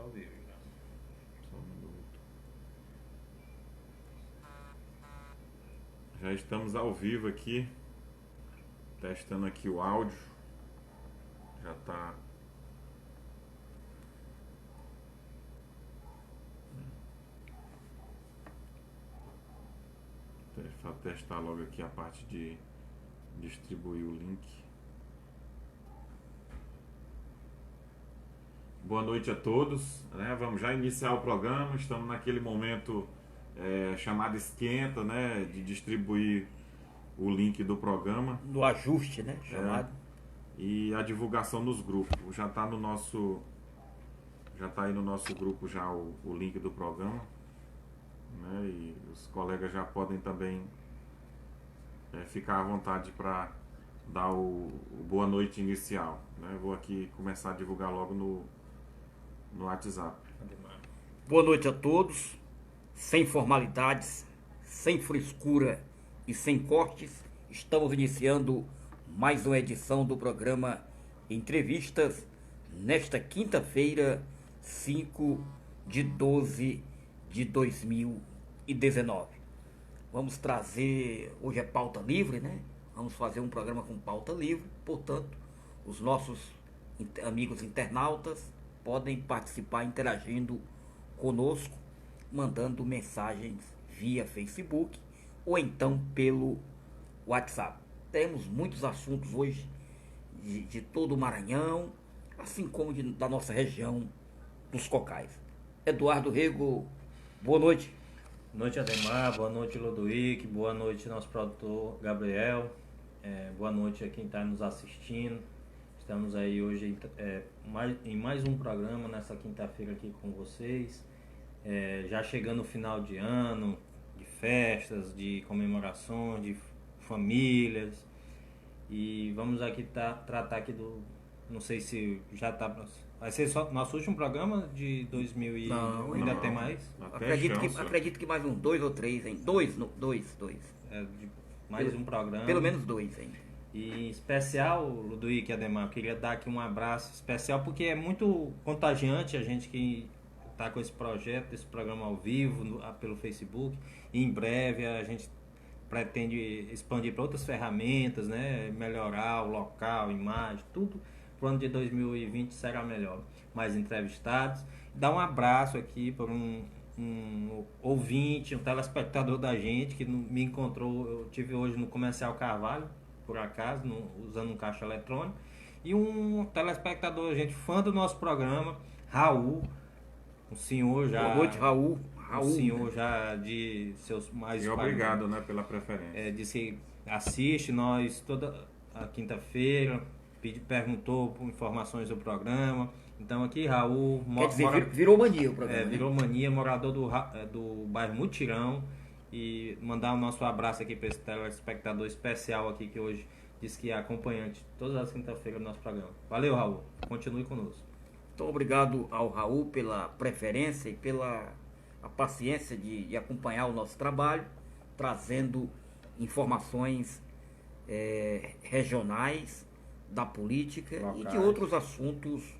ao vivo já. Só um minuto. Já estamos ao vivo aqui, testando aqui o áudio. Já está. Vou testar logo aqui a parte de distribuir o link. Boa noite a todos, né? Vamos já iniciar o programa. Estamos naquele momento chamado esquenta, né? De distribuir o link do programa. No ajuste, né? Chamado. E a divulgação nos grupos. Já está no nosso. Já está aí no nosso grupo já o link do programa. Né? E os colegas já podem também ficar à vontade para dar o boa noite inicial. Né? Vou aqui começar a divulgar logo no WhatsApp. Boa noite a todos, sem formalidades, sem frescura e sem cortes. Estamos iniciando mais uma edição do programa Entrevistas nesta quinta-feira, 5 de 12 de 2019. Vamos trazer, hoje é pauta livre, né? Vamos fazer um programa com pauta livre, portanto, os nossos amigos internautas podem participar interagindo conosco, mandando mensagens via Facebook ou então pelo WhatsApp. Temos muitos assuntos hoje de todo o Maranhão, assim como da nossa região dos Cocais. Eduardo Rego, boa noite. Boa noite, Ademar. Boa noite, Lodoic. Boa noite, nosso produtor Gabriel. Boa noite a quem está nos assistindo. Estamos aí hoje em mais um programa nessa quinta-feira aqui com vocês. Já chegando o final de ano, de festas, de comemorações, de famílias. E vamos aqui tratar aqui do... Não sei se já está... Vai ser só nosso último programa de 2000 e... Não, ainda não. tem mais? Acredito que mais um 2 ou 3, hein? Dois. Mais um programa. Pelo menos 2 ainda. E em especial, Ludovic e Ademar, eu queria dar aqui um abraço especial, porque é muito contagiante a gente que está com esse projeto, esse programa ao vivo, pelo Facebook. E em breve a gente pretende expandir para outras ferramentas, né? Melhorar o local, imagem, tudo. Para o ano de 2020 será melhor. Mais entrevistados. Dar um abraço aqui para um ouvinte, um telespectador da gente que me encontrou. Eu tive hoje no Comercial Carvalho, por acaso, usando um caixa eletrônico. E um telespectador, gente, fã do nosso programa, Raul. Um senhor já. Boa noite, Raul. Um senhor já de seus mais. E obrigado, né, pela preferência. Disse que assiste nós toda a quinta-feira. Perguntou informações do programa. Então aqui, Raul... Quer dizer, virou mania o programa. Virou mania, morador do bairro Mutirão. E mandar o nosso abraço aqui para esse telespectador especial aqui, que hoje diz que é acompanhante todas as quinta-feiras do nosso programa. Valeu, Raul. Continue conosco. Muito obrigado ao Raul pela preferência e pela a paciência de acompanhar o nosso trabalho, trazendo informações regionais, da política locais e de outros assuntos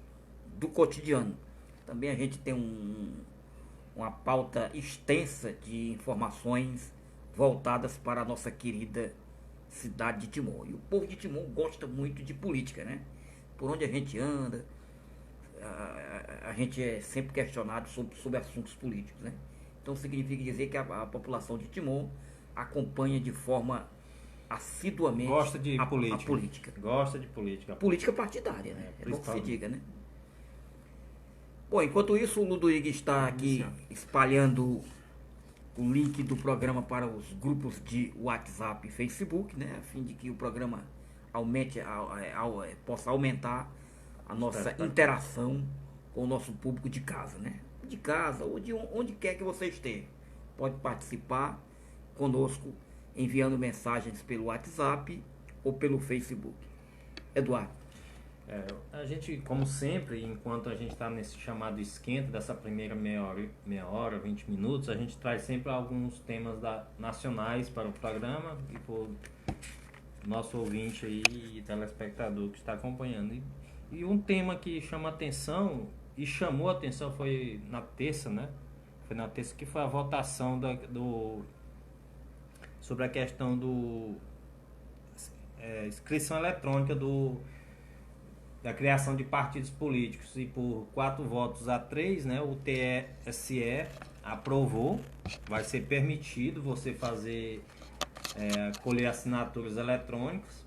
do cotidiano. Também a gente tem uma pauta extensa de informações voltadas para a nossa querida cidade de Timon. E o povo de Timon gosta muito de política, né? Por onde a gente anda, a gente é sempre questionado sobre assuntos políticos, né? Então significa dizer que a população de Timon acompanha de forma assiduamente gosta de a política. Gosta de política. Política partidária, né? É bom que se diga, né? Bom, enquanto isso, o Ludovic está aqui espalhando o link do programa para os grupos de WhatsApp e Facebook, né? A fim de que o programa possa aumentar a nossa interação com o nosso público de casa, né? De casa ou de onde quer que você esteja. Pode participar conosco enviando mensagens pelo WhatsApp ou pelo Facebook. Eduardo. A gente, como sempre, enquanto a gente está nesse chamado esquenta dessa primeira meia hora, 20 minutos, a gente traz sempre alguns temas nacionais para o programa e para o nosso ouvinte aí e telespectador que está acompanhando. E um tema que chama atenção e chamou a atenção foi na terça, né? Foi na terça que foi a votação sobre a questão do inscrição eletrônica da criação de partidos políticos, e por 4 votos a 3, né, o TSE aprovou, vai ser permitido você fazer colher assinaturas eletrônicas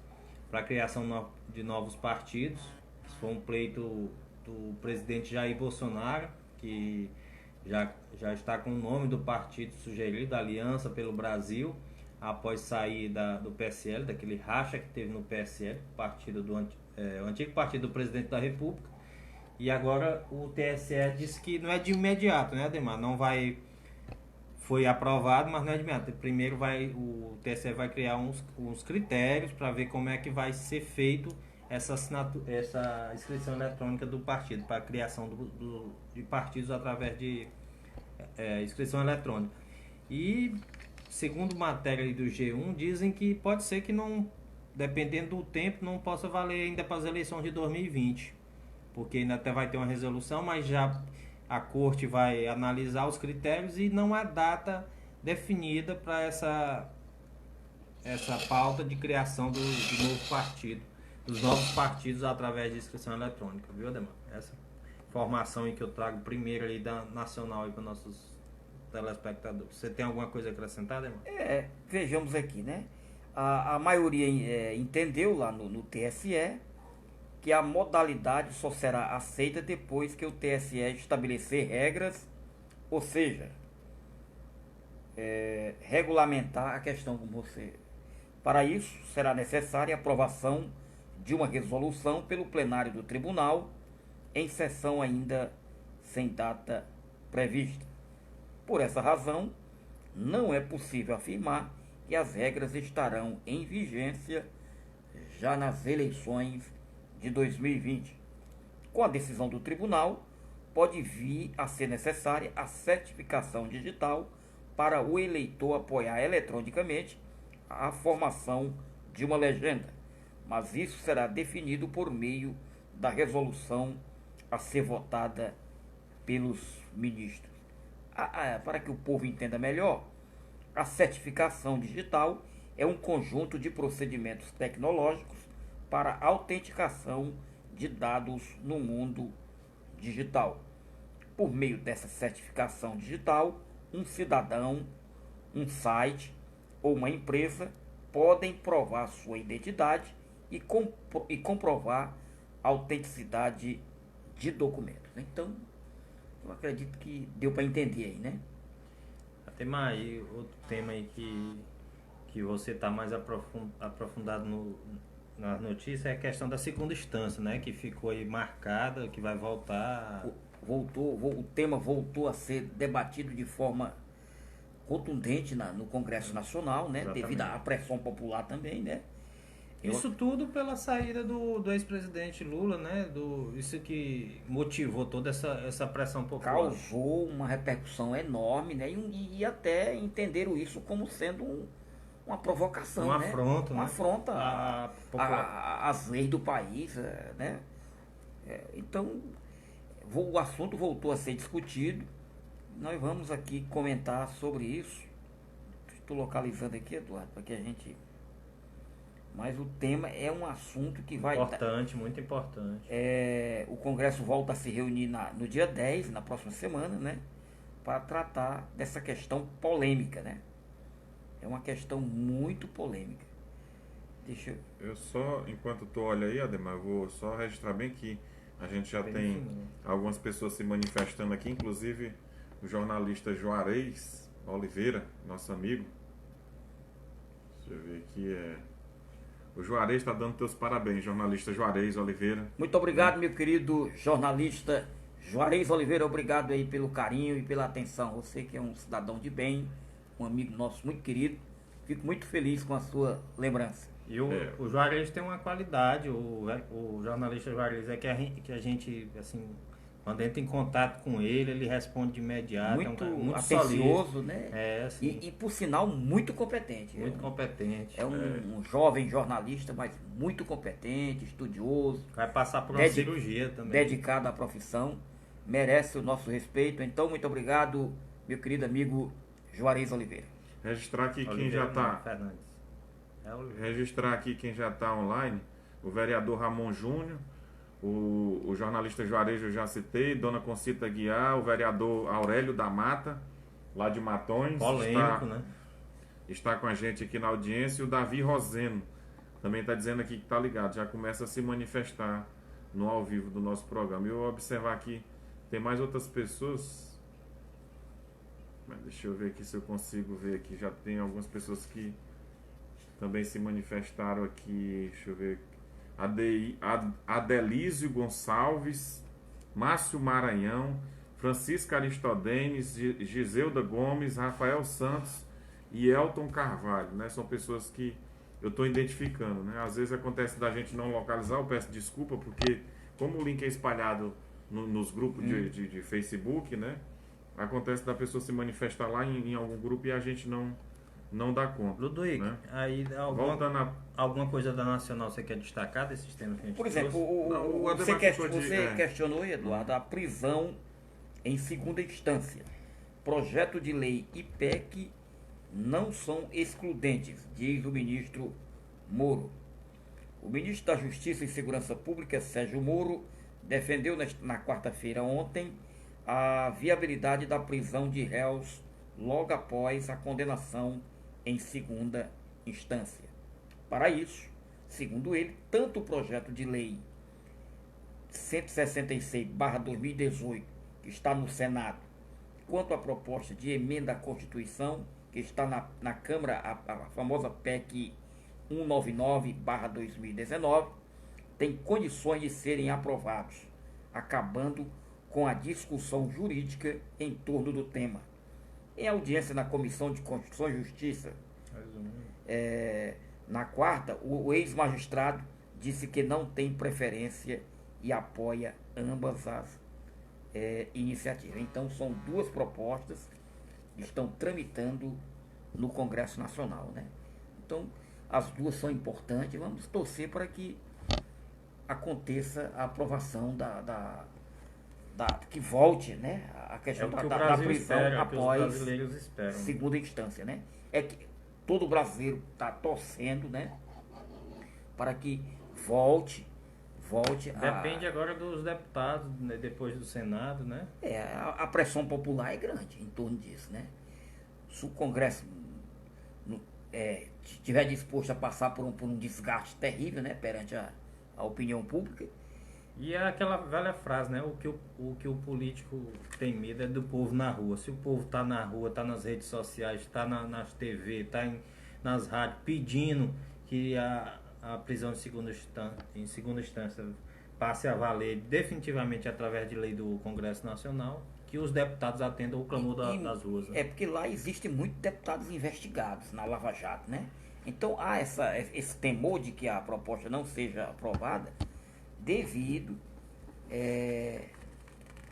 para a criação de novos partidos. Isso foi um pleito do presidente Jair Bolsonaro, que já está com o nome do partido sugerido, Aliança pelo Brasil, após sair do PSL, daquele racha que teve no PSL, o antigo partido do presidente da República. E agora o TSE disse que não é de imediato, né, Ademar? Não vai... Foi aprovado, mas não é de imediato. Primeiro o TSE vai criar uns critérios para ver como é que vai ser feito essa inscrição eletrônica do partido, para a criação de partidos através de inscrição eletrônica. E, segundo matéria aí do G1, dizem que pode ser que não, dependendo do tempo, não possa valer ainda para as eleições de 2020, porque ainda até vai ter uma resolução, mas já a corte vai analisar os critérios e não há data definida para essa pauta de criação do novo partido, dos novos partidos através de inscrição eletrônica, viu, Ademar? Essa informação aí que eu trago primeiro aí da Nacional aí para nossos telespectadores. Você tem alguma coisa a acrescentar, Ademar? Vejamos aqui, né? A maioria entendeu lá no TSE que a modalidade só será aceita depois que o TSE estabelecer regras, ou seja, regulamentar a questão com você. Para isso, será necessária a aprovação de uma resolução pelo plenário do tribunal, em sessão ainda sem data prevista. Por essa razão, não é possível afirmar que as regras estarão em vigência já nas eleições de 2020. Com a decisão do tribunal, pode vir a ser necessária a certificação digital para o eleitor apoiar eletronicamente a formação de uma legenda, mas isso será definido por meio da resolução a ser votada pelos ministros. Para que o povo entenda melhor, a certificação digital é um conjunto de procedimentos tecnológicos para autenticação de dados no mundo digital. Por meio dessa certificação digital, um cidadão, um site ou uma empresa podem provar sua identidade e comprovar a autenticidade de documentos. Então, eu acredito que deu para entender aí, né? Tem mais outro tema aí que você está mais aprofundado nas notícias, é a questão da segunda instância, né? Que ficou aí marcada, que vai voltar. O tema voltou a ser debatido de forma contundente no Congresso Nacional, né? Exatamente. Devido à pressão popular também, né? Isso tudo pela saída do ex-presidente Lula, né? Isso que motivou toda essa pressão popular. Causou uma repercussão enorme, né? E até entenderam isso como sendo uma provocação, uma né? afronta, Uma né? afronta às leis do país, né? Então, o assunto voltou a ser discutido. Nós vamos aqui comentar sobre isso. Estou localizando aqui, Eduardo, para que a gente... Mas o tema é um assunto que vai... Importante, muito importante. O Congresso volta a se reunir no dia 10, na próxima semana, né? Para tratar dessa questão polêmica, né? É uma questão muito polêmica. Deixa eu só, enquanto tu olha aí, Ademar, eu vou só registrar bem que a gente já tem algumas pessoas se manifestando aqui, inclusive o jornalista Juarez Oliveira, nosso amigo. Deixa eu ver aqui, o Juarez está dando teus parabéns, jornalista Juarez Oliveira. Muito obrigado, meu querido jornalista Juarez Oliveira. Obrigado aí pelo carinho e pela atenção. Você que é um cidadão de bem, um amigo nosso muito querido. Fico muito feliz com a sua lembrança. E o Juarez tem uma qualidade, o jornalista Juarez, que a gente, assim, quando entra em contato com ele responde de imediato. Muito, é um cara muito atencioso, solícito, né? Assim, e por sinal, muito competente. Muito competente. É um jovem jornalista, mas muito competente, estudioso. Vai passar por uma cirurgia também. Dedicado à profissão. merece o nosso respeito. Então, muito obrigado, meu querido amigo Juarez Oliveira. Registrar aqui quem Oliveira, já está. Fernandes. Registrar aqui quem já está online, o vereador Ramon Júnior, o jornalista Juarez eu já citei, Dona Concita Guiar, o vereador Aurélio da Mata, lá de Matões, Polêmico, né? Está com a gente aqui na audiência, e o Davi Roseno também está dizendo aqui que está ligado, já começa a se manifestar no ao vivo do nosso programa. E eu observar aqui, tem mais outras pessoas, mas deixa eu ver aqui se eu consigo ver aqui, já tem algumas pessoas que também se manifestaram aqui, deixa eu ver. Adelísio Gonçalves, Márcio Maranhão, Francisca Aristodenes, Giselda Gomes, Rafael Santos e Elton Carvalho, né? São pessoas que eu estou identificando, né? Às vezes acontece da gente não localizar, eu peço desculpa, porque como o link é espalhado nos grupos de Facebook, né? Acontece da pessoa se manifestar lá em algum grupo e a gente não dá conta. Ludovico, né? aí alguma coisa da Nacional você quer destacar desses temas que a gente Por exemplo, trouxe? você questionou, Eduardo, a prisão em segunda instância. Projeto de lei e PEC não são excludentes, diz o ministro Moro. O ministro da Justiça e Segurança Pública, Sérgio Moro, defendeu na quarta-feira ontem a viabilidade da prisão de réus logo após a condenação em segunda instância. Para isso, segundo ele, tanto o projeto de lei 166/2018, que está no Senado, quanto a proposta de emenda à Constituição, que está na Câmara, a famosa PEC 199/2019, tem condições de serem aprovados, acabando com a discussão jurídica em torno do tema. Em audiência na Comissão de Constituição e Justiça, na quarta, o ex-magistrado disse que não tem preferência e apoia ambas as iniciativas. Então, são duas propostas que estão tramitando no Congresso Nacional, né? Então, as duas são importantes. Vamos torcer para que aconteça a aprovação que volte, né, a questão da prisão após segunda instância, né? É que todo brasileiro está torcendo, né, para que volte Depende agora dos deputados, né, depois do Senado, né? A pressão popular é grande em torno disso, né? Se o Congresso estiver disposto a passar por um desgaste terrível, né, perante a opinião pública. E é aquela velha frase, né? O que o político tem medo é do povo na rua. Se o povo está na rua, está nas redes sociais, está nas TV, está nas rádios pedindo que a prisão em segunda instância passe a valer definitivamente através de lei do Congresso Nacional, que os deputados atendam o clamor das ruas. Né? É porque lá existem muitos deputados investigados na Lava Jato, né? Então há esse temor de que a proposta não seja aprovada, devido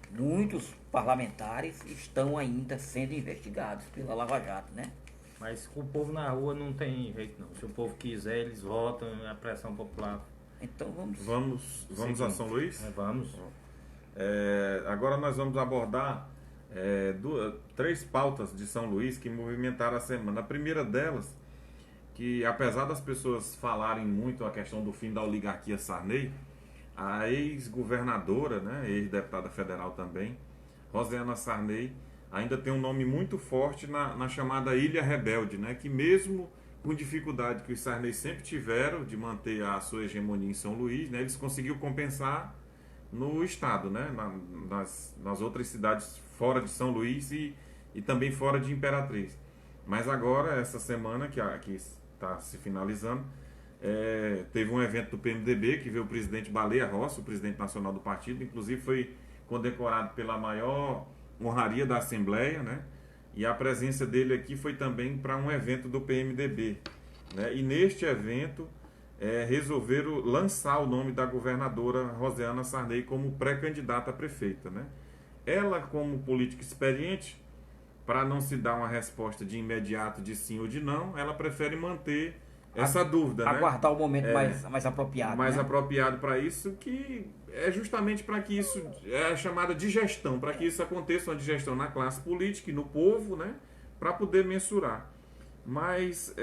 muitos parlamentares estão ainda sendo investigados pela Lava Jato, né? Mas com o povo na rua não tem jeito não. Se o povo quiser, eles votam, a pressão popular. Então vamos a São Luís? Vamos. Agora nós vamos abordar 3 pautas de São Luís que movimentaram a semana. A primeira delas, que apesar das pessoas falarem muito a questão do fim da oligarquia Sarney, a ex-governadora, né, ex-deputada federal também, Rosiana Sarney, ainda tem um nome muito forte na chamada Ilha Rebelde, né, que mesmo com dificuldade que os Sarney sempre tiveram de manter a sua hegemonia em São Luís, né, eles conseguiram compensar no estado, né, nas outras cidades fora de São Luís e também fora de Imperatriz. Mas agora, essa semana que está se finalizando, teve um evento do PMDB que veio o presidente Baleia Rossi, o presidente nacional do partido, inclusive foi condecorado pela maior honraria da Assembleia, né? E a presença dele aqui foi também para um evento do PMDB, né? E neste evento resolveram lançar o nome da governadora Rosiana Sarney como pré-candidata a prefeita, né? Ela, como política experiente, para não se dar uma resposta de imediato de sim ou de não, ela prefere manter essa dúvida, né? Aguardar o momento mais apropriado. Mais né? apropriado para isso, que é justamente para que isso, é a chamada digestão, para que isso aconteça, uma digestão na classe política e no povo, né? Para poder mensurar. Mas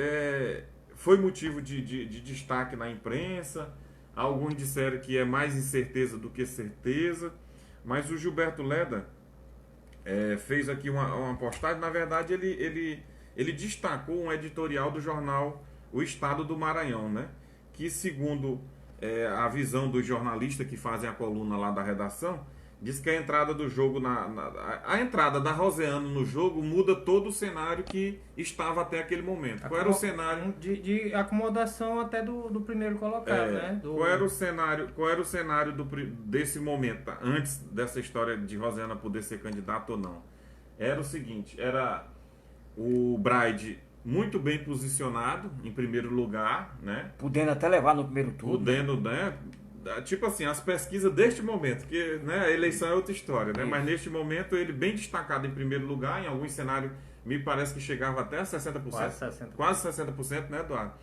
foi motivo de destaque na imprensa. Alguns disseram que é mais incerteza do que certeza. Mas o Gilberto Leda fez aqui uma postagem. Na verdade, ele destacou um editorial do jornal O Estado do Maranhão, né? Que, segundo a visão dos jornalistas que fazem a coluna lá da redação, diz que a entrada do jogo, a entrada da Roseano no jogo muda todo o cenário que estava até aquele momento. Qual era o cenário? De acomodação até do primeiro colocado, né? Qual era o cenário desse momento, antes dessa história de Roseana poder ser candidata ou não? Era o seguinte, era o Braide muito bem posicionado, em primeiro lugar, né? Podendo até levar no primeiro turno. Podendo, né? Tipo assim, as pesquisas deste momento, porque né, a eleição é outra história, né? Mas neste momento ele bem destacado em primeiro lugar, em alguns cenários me parece que chegava até a 60%. Quase 60%, né, Eduardo?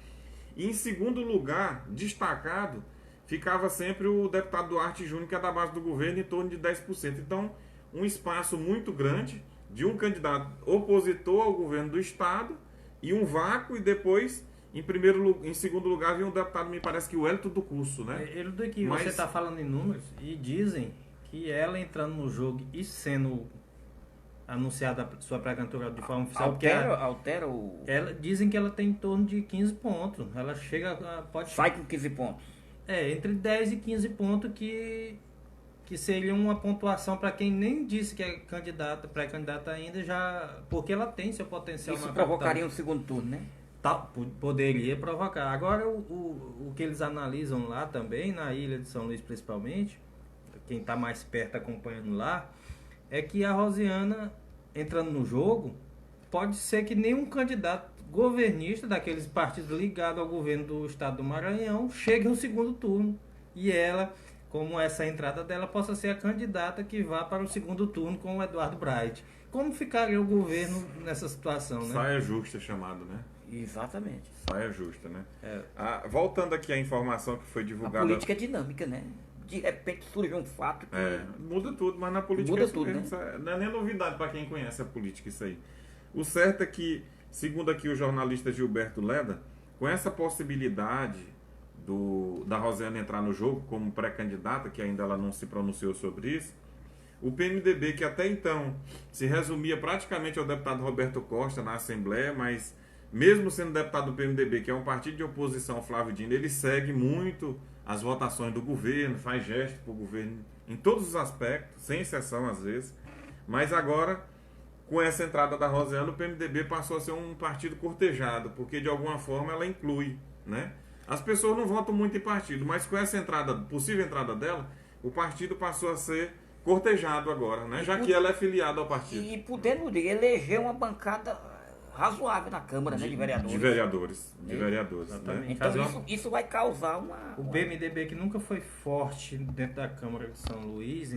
E em segundo lugar, destacado, ficava sempre o deputado Duarte Júnior, que é da base do governo, em torno de 10%. Então, um espaço muito grande de um candidato opositor ao governo do estado e um vácuo, e depois em segundo lugar, veio um deputado, me parece que o Hélito do Curso, né? Ele do que você está falando em números, e dizem que ela entrando no jogo e sendo anunciada a sua pré-candidatura de forma oficial, altera o... dizem que ela tem em torno de 15 pontos. Ela sai com 15 pontos. Entre 10 e 15 pontos que seria uma pontuação para quem nem disse que é pré-candidata ainda, já porque ela tem seu potencial. Isso provocaria um segundo turno, né? Poderia provocar. Agora, o que eles analisam lá também, na ilha de São Luís principalmente, quem está mais perto acompanhando lá, é que a Rosiana, entrando no jogo, pode ser que nenhum candidato governista daqueles partidos ligados ao governo do estado do Maranhão chegue ao segundo turno. E ela, como essa entrada dela, possa ser a candidata que vá para o segundo turno com o Eduardo Braide. Como ficaria o governo nessa situação, né? Saia justa chamado, né? Exatamente. Saia justa, né? Voltando aqui à informação que foi divulgada... A política é dinâmica, né? De repente surge um fato que... muda tudo, mas na política muda tudo, né? Não é nem novidade para quem conhece a política isso aí. O certo é que, segundo aqui o jornalista Gilberto Leda, com essa possibilidade da Rosiana entrar no jogo como pré-candidata, que ainda ela não se pronunciou sobre isso, o PMDB, que até então se resumia praticamente ao deputado Roberto Costa na Assembleia, mas mesmo sendo deputado do PMDB, que é um partido de oposição ao Flávio Dino, ele segue muito as votações do governo, faz gesto para o governo em todos os aspectos, sem exceção às vezes. Mas agora, com essa entrada da Rosiana, o PMDB passou a ser um partido cortejado, porque de alguma forma ela inclui, né? As pessoas não votam muito em partido, mas com essa possível entrada dela, o partido passou a ser cortejado agora, né? Já que ela é filiada ao partido. E podendo eleger uma bancada razoável na Câmara, né, de vereadores. De vereadores. Né? Então isso vai causar O PMDB, que nunca foi forte dentro da Câmara de São Luís,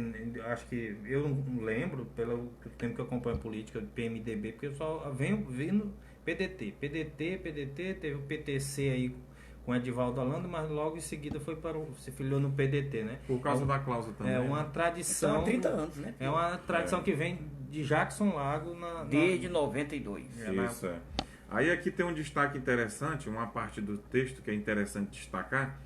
acho que eu não lembro, pelo tempo que eu acompanho a política do PMDB, porque eu só venho vendo PDT, teve o PTC aí com Edivaldo Holanda, mas logo em seguida se filiou no PDT, né? Por causa da cláusula também. É uma tradição. Então, 30 anos, né? É uma tradição que vem de Jackson Lago desde 92. Isso, Aí aqui tem um destaque interessante, uma parte do texto que é interessante destacar.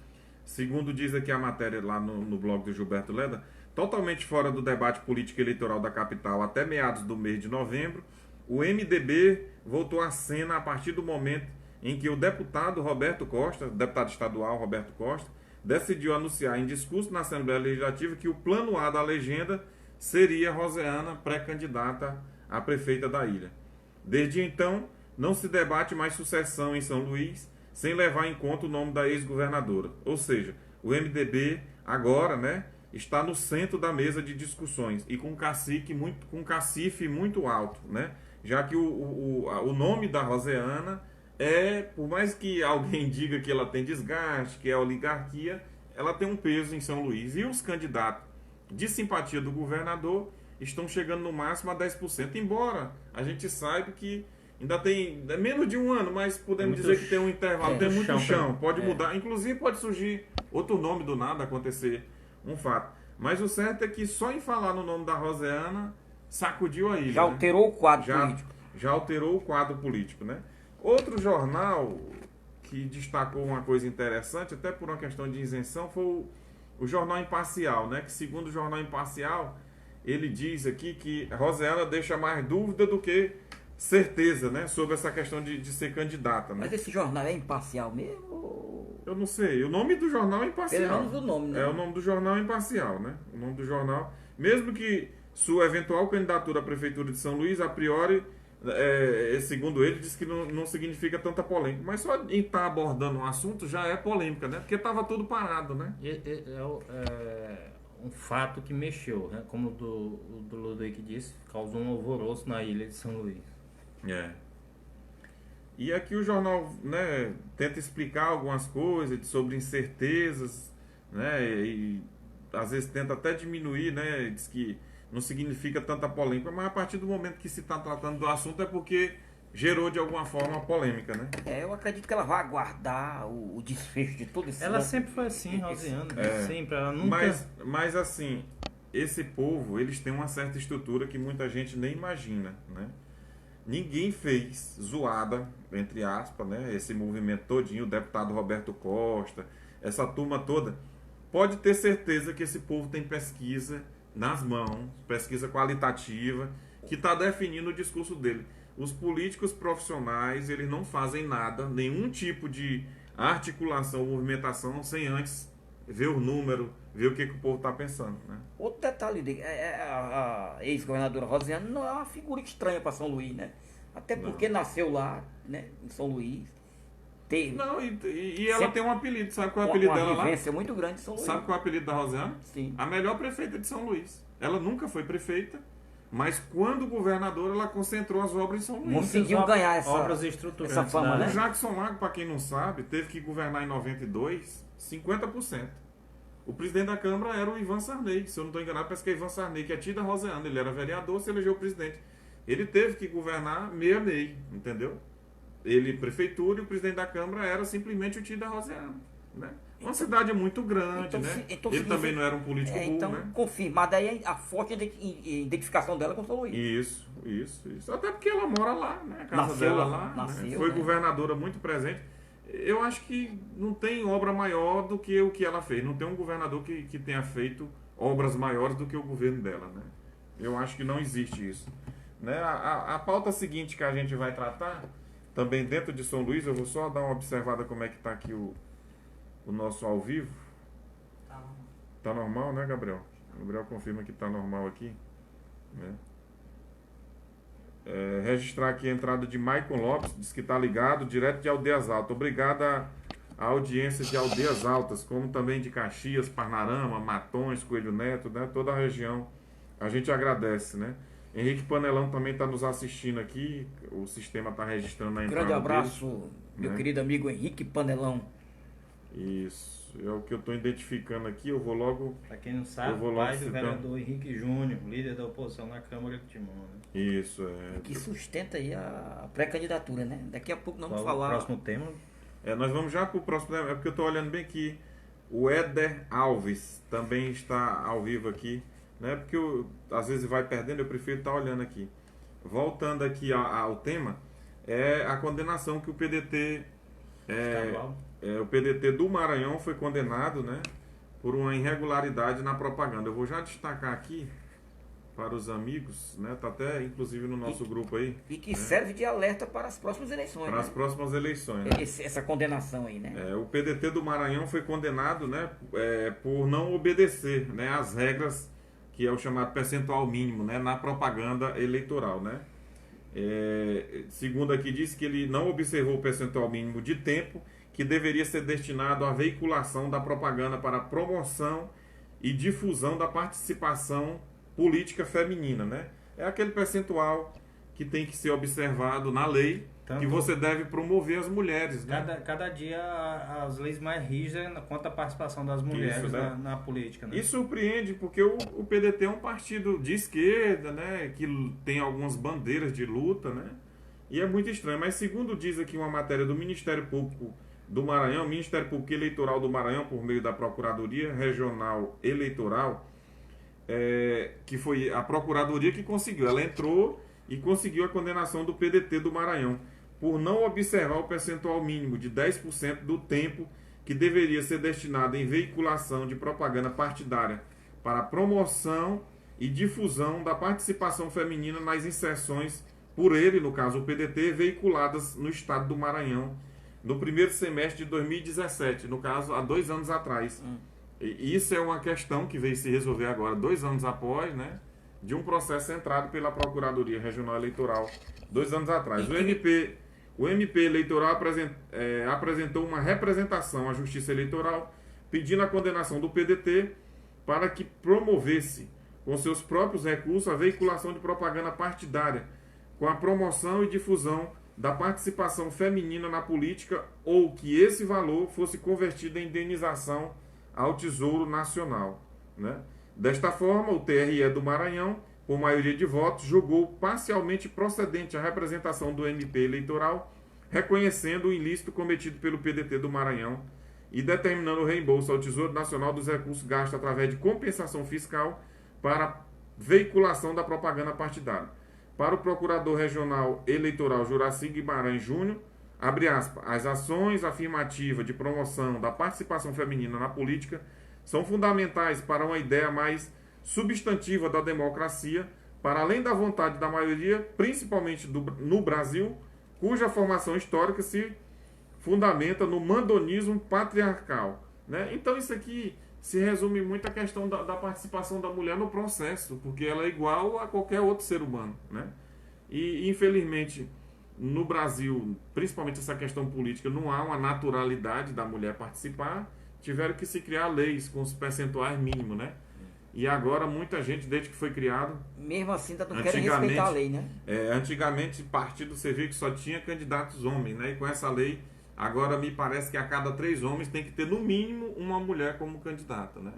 Segundo diz aqui a matéria lá no blog do Gilberto Leda, totalmente fora do debate político eleitoral da capital até meados do mês de novembro, o MDB voltou à cena a partir do momento em que o deputado Roberto Costa, deputado estadual Roberto Costa, decidiu anunciar em discurso na Assembleia Legislativa que o plano A da legenda seria Rosiana pré-candidata a prefeita da ilha. Desde então, não se debate mais sucessão em São Luís sem levar em conta o nome da ex-governadora. Ou seja, o MDB agora, né, está no centro da mesa de discussões e com um cacife muito alto, né? Já que o nome da Rosiana por mais que alguém diga que ela tem desgaste, que é oligarquia, ela tem um peso em São Luís. E os candidatos de simpatia do governador estão chegando no máximo a 10%, embora a gente saiba que Ainda tem menos de um ano, mas podemos Muito dizer que tem um intervalo, tem muito chão, pode é. mudar. Inclusive pode surgir outro nome do nada, acontecer um fato. Mas o certo é que só em falar no nome da Roseana, sacudiu a ilha. Já alterou o quadro já, político. Já alterou o quadro político, né? Outro jornal que destacou uma coisa interessante, até por uma questão de isenção, foi o Jornal Imparcial, né? Que segundo o Jornal Imparcial, ele diz aqui que Roseana deixa mais dúvida do que certeza, né? Sobre essa questão de ser candidata, né? Mas esse jornal é imparcial mesmo? Eu não sei. O nome do jornal é Imparcial. Pelo menos o nome, né? É, o nome do jornal é Imparcial, né? O nome do jornal. Mesmo que sua eventual candidatura à Prefeitura de São Luís, a priori, segundo ele, diz que não significa tanta polêmica. Mas só em estar abordando um assunto já é polêmica, né? Porque estava tudo parado, né? Um fato que mexeu, né? Como o do Ludovico disse, causou um alvoroço na ilha de São Luís. É. E aqui o jornal, né, tenta explicar algumas coisas sobre incertezas, né, e às vezes tenta até diminuir, né, diz que não significa tanta polêmica, mas a partir do momento que se está tratando do assunto é porque gerou de alguma forma uma polêmica, né? Eu acredito que ela vai aguardar o desfecho de tudo isso. Ela sempre foi assim, Rosiana, sempre, ela nunca... Mas assim, esse povo, eles têm uma certa estrutura que muita gente nem imagina, né? Ninguém fez zoada, entre aspas, né? Esse movimento todinho, o deputado Roberto Costa, essa turma toda. Pode ter certeza que esse povo tem pesquisa nas mãos, pesquisa qualitativa, que está definindo o discurso dele. Os políticos profissionais, eles não fazem nada, nenhum tipo de articulação, movimentação, sem antes ver o número, ver o que o povo está pensando, né? Outro detalhe, a ex-governadora Rosiana não é uma figura estranha para São Luís, né? Até porque nasceu lá, né, em São Luís. Não, e ela tem um apelido, sabe qual é o apelido dela lá? Uma vivência muito grande em São Luís. Sabe qual é o apelido da Rosiana? Sim. A melhor prefeita de São Luís. Ela nunca foi prefeita, mas quando governadora ela concentrou as obras em São Luís. Conseguiu ganhar obras estruturantes, essa fama, né? O Jackson Lago, para quem não sabe, teve que governar em 92, 50%. O presidente da Câmara era o Ivan Sarney. Se eu não estou enganado, parece que é Ivan Sarney, que é tio da Roseana. Ele era vereador, se elegeu presidente. Ele teve que governar meio a meio, entendeu? Ele, prefeitura, e o presidente da Câmara era simplesmente o tio da Roseana, né? Uma cidade muito grande, né? Ele também não era um político burro, então, né? confirmada aí a forte identificação dela com São Luís. Isso. Até porque ela mora lá, né? A casa dela lá. Nasceu, né? Foi né? governadora muito presente. Eu acho que não tem obra maior do que o que ela fez. Não tem um governador que tenha feito obras maiores do que o governo dela, né? Eu acho que não existe isso. Né? A pauta seguinte que a gente vai tratar, também dentro de São Luís, eu vou só dar uma observada como é que está aqui o nosso ao vivo. Tá normal, né, Gabriel? O Gabriel confirma que tá normal aqui, né? Registrar aqui a entrada de Maicon Lopes, diz que tá ligado, direto de Aldeias Altas. Obrigado à audiência de Aldeias Altas, como também de Caxias, Parnarama, Matões, Coelho Neto, né? Toda a região. A gente agradece, né? Henrique Panelão também está nos assistindo aqui. O sistema está registrando a entrada. Grande abraço, dele, meu né? querido amigo Henrique Panelão. Isso. É o que eu estou identificando aqui. Eu vou logo. Para quem não sabe, o pai do vereador Henrique Júnior, líder da oposição na Câmara de Timon, né? Isso, é. Que sustenta aí a pré-candidatura, né? Daqui a pouco nós vamos falar. O próximo tema. Nós vamos já para o próximo tema. É porque eu estou olhando bem aqui. O Éder Alves também está ao vivo aqui. Né? Porque às vezes vai perdendo, eu prefiro estar olhando aqui. Voltando aqui ao tema, é a condenação que o PDT o PDT do Maranhão foi condenado, né, por uma irregularidade na propaganda. Eu vou já destacar aqui para os amigos, né, tá até inclusive no nosso grupo aí. E que serve de alerta para as próximas eleições. Para as próximas eleições. Né? Essa condenação aí, né? O PDT do Maranhão foi condenado, né, por não obedecer, né, às regras, que é o chamado percentual mínimo, né, na propaganda eleitoral, né? Segundo aqui, diz que ele não observou o percentual mínimo de tempo que deveria ser destinado à veiculação da propaganda para promoção e difusão da participação política feminina, né? É aquele percentual que tem que ser observado na lei, que você deve promover as mulheres, né? Cada dia as leis mais rígidas quanto à participação das mulheres Isso, né? na política, né? E surpreende, porque o PDT é um partido de esquerda, né? Que tem algumas bandeiras de luta, né? E é muito estranho, mas segundo diz aqui uma matéria do Ministério Público do Maranhão, Ministério Público Eleitoral do Maranhão, por meio da Procuradoria Regional Eleitoral, que foi a Procuradoria que conseguiu. Ela entrou e conseguiu a condenação do PDT do Maranhão, por não observar o percentual mínimo de 10% do tempo que deveria ser destinado em veiculação de propaganda partidária para promoção e difusão da participação feminina nas inserções por ele, no caso o PDT, veiculadas no estado do Maranhão no primeiro semestre de 2017, no caso há 2 anos atrás. E isso é uma questão que veio se resolver agora, 2 anos após, né, de um processo entrado pela Procuradoria Regional Eleitoral 2 anos atrás. O MP Eleitoral apresentou uma representação à Justiça Eleitoral pedindo a condenação do PDT para que promovesse, com seus próprios recursos, a veiculação de propaganda partidária, com a promoção e difusão da participação feminina na política, ou que esse valor fosse convertido em indenização ao Tesouro Nacional, né? Desta forma, o TRE do Maranhão, por maioria de votos, julgou parcialmente procedente a representação do MP Eleitoral, reconhecendo o ilícito cometido pelo PDT do Maranhão e determinando o reembolso ao Tesouro Nacional dos recursos gastos através de compensação fiscal para veiculação da propaganda partidária. Para o Procurador Regional Eleitoral Juraci Guimarães Júnior, abre aspas, as ações afirmativas de promoção da participação feminina na política são fundamentais para uma ideia mais substantiva da democracia, para além da vontade da maioria, principalmente no Brasil, cuja formação histórica se fundamenta no mandonismo patriarcal, né? Então isso aqui se resume muito à questão da participação da mulher no processo, porque ela é igual a qualquer outro ser humano, né? E infelizmente no Brasil, principalmente essa questão política, não há uma naturalidade da mulher participar, tiveram que se criar leis com os percentuais mínimos, né? E agora muita gente, desde que foi criado... Mesmo assim, ainda não querem respeitar a lei, né? Antigamente, partido você vê que só tinha candidatos homens, né? E com essa lei, agora me parece que a cada 3 homens tem que ter, no mínimo, uma mulher como candidata, né?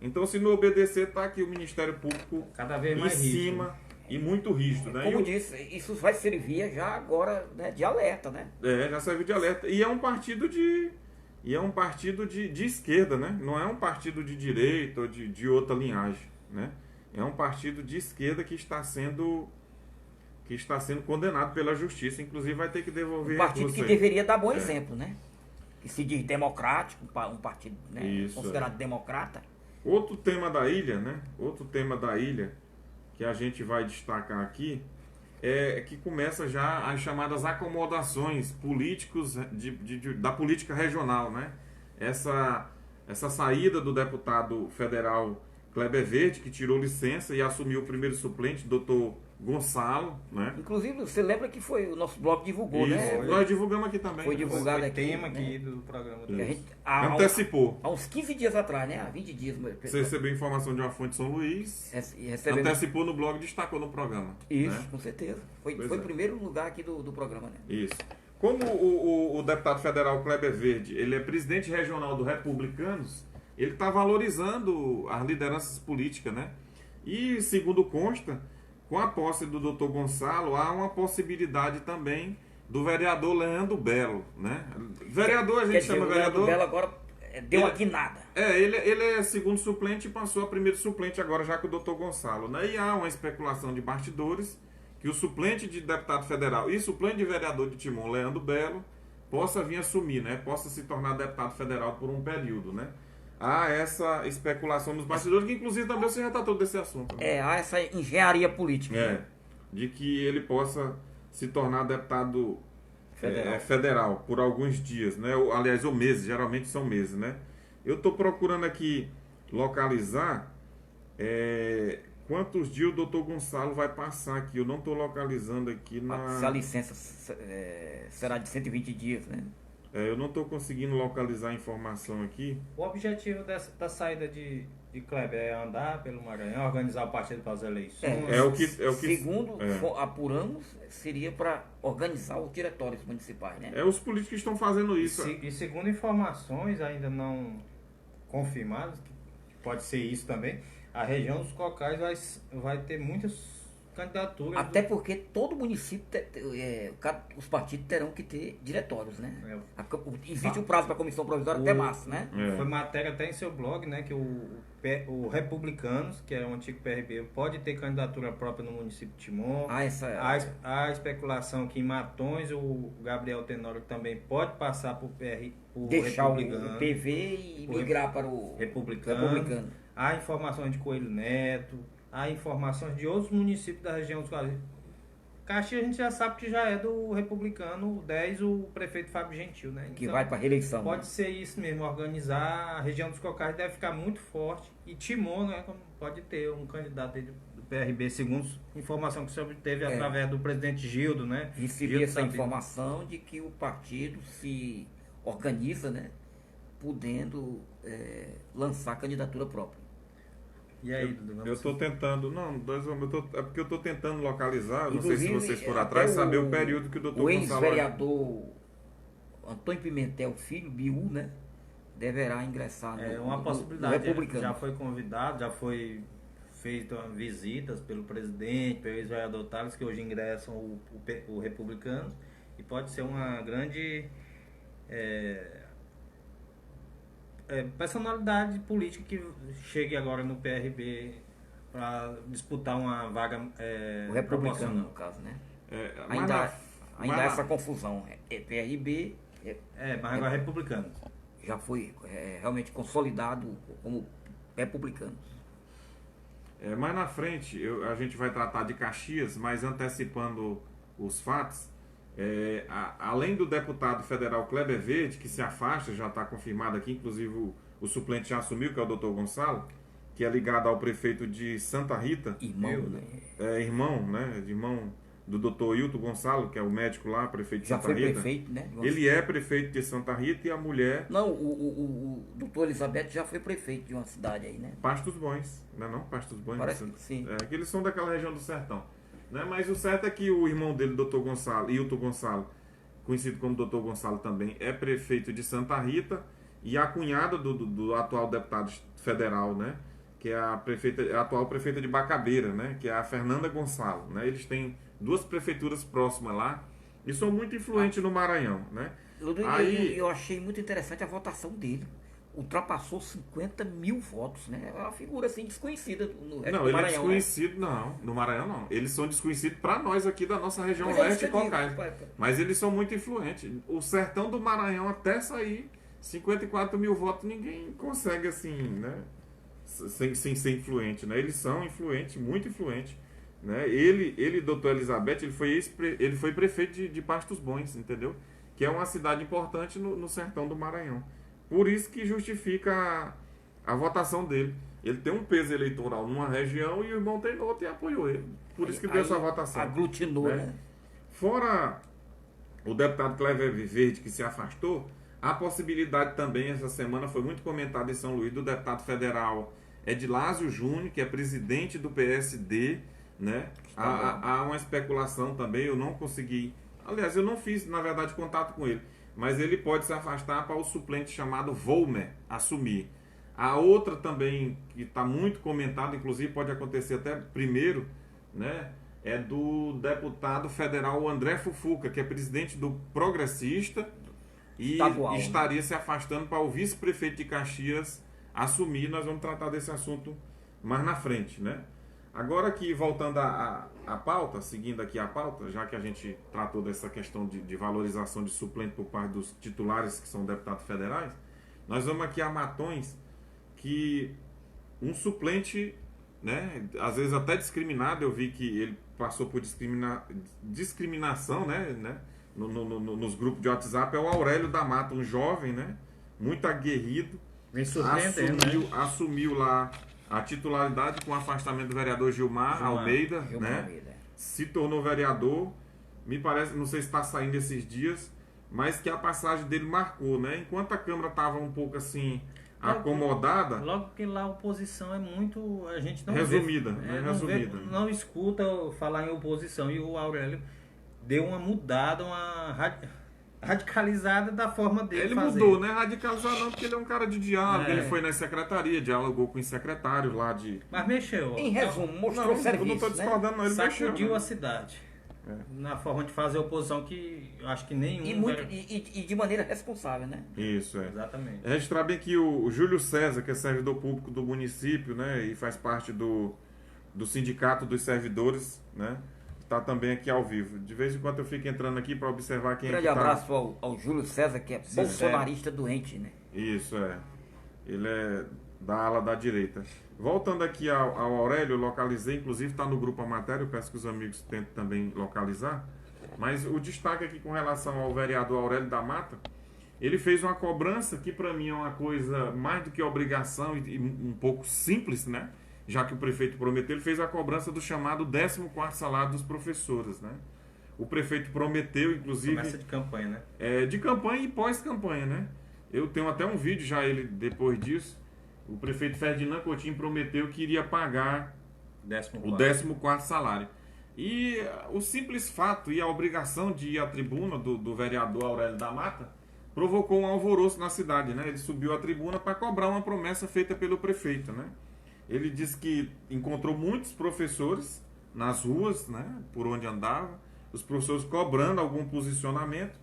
Então, se não obedecer, está aqui o Ministério Público cada vez mais em cima rígido. E muito rígido, né? Como disse, isso vai servir já agora, né, de alerta, né? Já serve de alerta. E é um partido de esquerda, né? Não é um partido de direita ou de outra linhagem, né? É um partido de esquerda que está sendo condenado pela justiça, inclusive vai ter que devolver... Um partido que deveria dar bom exemplo, né? Que se diz democrático, um partido, né, considerado democrata. Outro tema da ilha, né? Outro tema da ilha que a gente vai destacar aqui é que começa já as chamadas acomodações políticos da política regional, né? Essa saída do deputado federal Kleber Verde, que tirou licença e assumiu o primeiro suplente, doutor Gonçalo, né? Inclusive, você lembra que foi o nosso blog divulgou, isso, né? Nós divulgamos aqui também. Foi divulgado aqui. Tema né? aqui do programa. Que a gente, antecipou. Há uns 15 dias atrás, né? Há 20 dias. Você recebeu informação de uma fonte de São Luís, antecipou no blog e destacou no programa. Isso, né? Com certeza. Foi o primeiro lugar aqui do programa, né? Isso. Como o deputado federal Kleber Verde, ele é presidente regional do Republicanos, ele está valorizando as lideranças políticas, né? E, segundo consta, com a posse do doutor Gonçalo, há uma possibilidade também do vereador Leandro Belo, né? Vereador, a gente chama vereador... O Belo agora deu uma guinada. Ele é segundo suplente e passou a primeiro suplente agora, já com o doutor Gonçalo, né? E há uma especulação de bastidores que o suplente de deputado federal e suplente de vereador de Timon, Leandro Belo, possa vir assumir, né? Possa se tornar deputado federal por um período, né? Há essa especulação nos bastidores, que inclusive também você já tratou desse assunto. Né? Há essa engenharia política. De que ele possa se tornar deputado federal por alguns dias, né? Aliás, ou meses, geralmente são meses, né? Eu estou procurando aqui localizar quantos dias o doutor Gonçalo vai passar aqui. Eu não estou localizando aqui Se a licença será de 120 dias, né? Eu não estou conseguindo localizar a informação aqui. O objetivo da saída de Kleber é andar pelo Maranhão, organizar o partido para as eleições. Segundo apuramos, seria para organizar os diretórios municipais, né? Os políticos que estão fazendo isso. E segundo informações ainda não confirmadas, que pode ser isso também, a região dos Cocais vai ter muitos candidatura. Até porque todo município, os partidos terão que ter diretórios, né? Existe um prazo para a comissão provisória até março, né? Foi matéria até em seu blog, né? Que o Republicanos, que é o antigo PRB, pode ter candidatura própria no município de Timon. Há especulação que em Matões o Gabriel Tenório também pode passar por deixar o PV e migrar para o republicano. Há informações de Coelho Neto, há informações de outros municípios da região dos Caxias. Caxias a gente já sabe que já é do republicano 10, o prefeito Fábio Gentil, né? Então, que vai para a reeleição. Pode ser isso mesmo, organizar. A região dos Cocais deve ficar muito forte. E Timon, né, pode ter um candidato do PRB, segundo informação que o senhor obteve através do presidente Gildo, né? Recebi essa informação de que o partido se organiza, né? Podendo lançar candidatura própria. E aí, Dudu? Eu estou tentando, é porque eu estou tentando localizar, não sei se vocês foram atrás, saber o período que o doutor Gonçalo... O ex-vereador Antônio Pimentel Filho, Biú, né? Deverá ingressar uma possibilidade. no republicano. Já foi convidado, já foi feito visitas pelo presidente, pelo ex-vereador Thales, que hoje ingressam o republicano, e pode ser uma grande... personalidade política que chegue agora no PRB para disputar uma vaga o republicano, no caso, né? Ainda há essa confusão. PRB... mas agora é republicano. Já foi realmente consolidado como republicano. Mais na frente, a gente vai tratar de Caxias, mas antecipando os fatos, além do deputado federal Kleber Verde, que se afasta, já está confirmado aqui, inclusive o suplente já assumiu, que é o doutor Gonçalo, que é ligado ao prefeito de Santa Rita. Irmão do doutor Hilton Gonçalo, que é o médico lá, prefeito de Santa Rita. Já foi prefeito, né? Ele é prefeito de Santa Rita e a mulher... Não, o doutor Elizabeth já foi prefeito de uma cidade aí, né? Pastos Bons, não é não? Pastos Bons. Parece que sim. Que eles são daquela região do sertão. Né? Mas o certo é que o irmão dele, Dr. Gonçalo, Hilton Gonçalo, conhecido como Dr. Gonçalo também, é prefeito de Santa Rita, e a cunhada do atual deputado federal, né? Que é a atual prefeita de Bacabeira, né? Que é a Fernanda Gonçalo. Né? Eles têm 2 prefeituras próximas lá e são muito influentes no Maranhão. Né? Eu achei muito interessante a votação dele. Ultrapassou 50 mil votos, né? É uma figura assim desconhecida no resto do Maranhão. Não, ele é desconhecido, né? Não. No Maranhão, não. Eles são desconhecidos para nós aqui da nossa região leste e Cocais. Mas eles são muito influentes. O sertão do Maranhão, até sair 54 mil votos, ninguém consegue assim, né? Sem ser influente, né? Eles são influentes, muito influentes. Né? Ele, doutor Elizabeth, ele foi prefeito de Pastos Bons, entendeu? Que é uma cidade importante no sertão do Maranhão. Por isso que justifica a votação dele. Ele tem um peso eleitoral numa região e o irmão tem outra e apoiou ele. Por isso que deu essa votação. Aglutinou, né? Fora o deputado Kleber Verde, que se afastou, a possibilidade também, essa semana foi muito comentada em São Luís, do deputado federal Edilásio Júnior, que é presidente do PSD, né? Há uma especulação também, eu não consegui... Aliás, eu não fiz, na verdade, contato com ele. Mas ele pode se afastar para o suplente chamado Volmer assumir. A outra também, que está muito comentada, inclusive pode acontecer até primeiro, né, é do deputado federal André Fufuca, que é presidente do Progressista e estaria se afastando para o vice-prefeito de Caxias assumir. Nós vamos tratar desse assunto mais na frente, né? Agora aqui, voltando à pauta, seguindo aqui a pauta, já que a gente tratou dessa questão de valorização de suplente por parte dos titulares que são deputados federais, nós vamos aqui a Matões, que um suplente, né, às vezes até discriminado, eu vi que ele passou por discriminação, né, nos grupos de WhatsApp, é o Aurélio da Mata, um jovem, né, muito aguerrido, assumiu lá a titularidade com o afastamento do vereador Gilmar Almeida, né? Se tornou vereador, me parece, não sei se está saindo esses dias, mas que a passagem dele marcou, né? Enquanto a Câmara estava um pouco assim acomodada. Logo que lá a oposição é muito, a gente não resumida, vê, resumida. Não escuta falar em oposição, e o Aurélio deu uma mudada, radicalizada da forma dele Ele fazer. mudou, né? Radicalizado não, porque ele é um cara de diálogo. É. Ele foi na secretaria, dialogou com os secretários lá de... Mas mexeu. Em resumo, mostrou não, serviço, eu não tô né? discordando, não. Ele Sacudiu mexeu, né? a cidade. É. Na forma de fazer oposição que eu acho que nenhum... E de maneira responsável, né? Isso, é. Exatamente. Registrar bem que o Júlio César, que é servidor público do município, né? E faz parte do sindicato dos servidores, né? Está também aqui ao vivo. De vez em quando eu fico entrando aqui para observar quem Grande é que tá... abraço ao Júlio César, que é bolsonarista doente, né? Isso, é. Ele é da ala da direita. Voltando aqui ao Aurélio, eu localizei, inclusive está no grupo a matéria, eu peço que os amigos tentem também localizar. Mas o destaque aqui com relação ao vereador Aurélio da Mata, ele fez uma cobrança que para mim é uma coisa mais do que obrigação e um pouco simples, né? Já que o prefeito prometeu, ele fez a cobrança do chamado 14º salário dos professores, né? O prefeito prometeu, inclusive... Começa de campanha, né? De campanha e pós-campanha, né? Eu tenho até um vídeo já ele depois disso. O prefeito Ferdinand Coutinho prometeu que iria pagar o 14º salário. E o simples fato e a obrigação de ir à tribuna do vereador Aurélio da Mata provocou um alvoroço na cidade, né? Ele subiu à tribuna para cobrar uma promessa feita pelo prefeito, né? Ele disse que encontrou muitos professores nas ruas, né? Por onde andava, os professores cobrando algum posicionamento.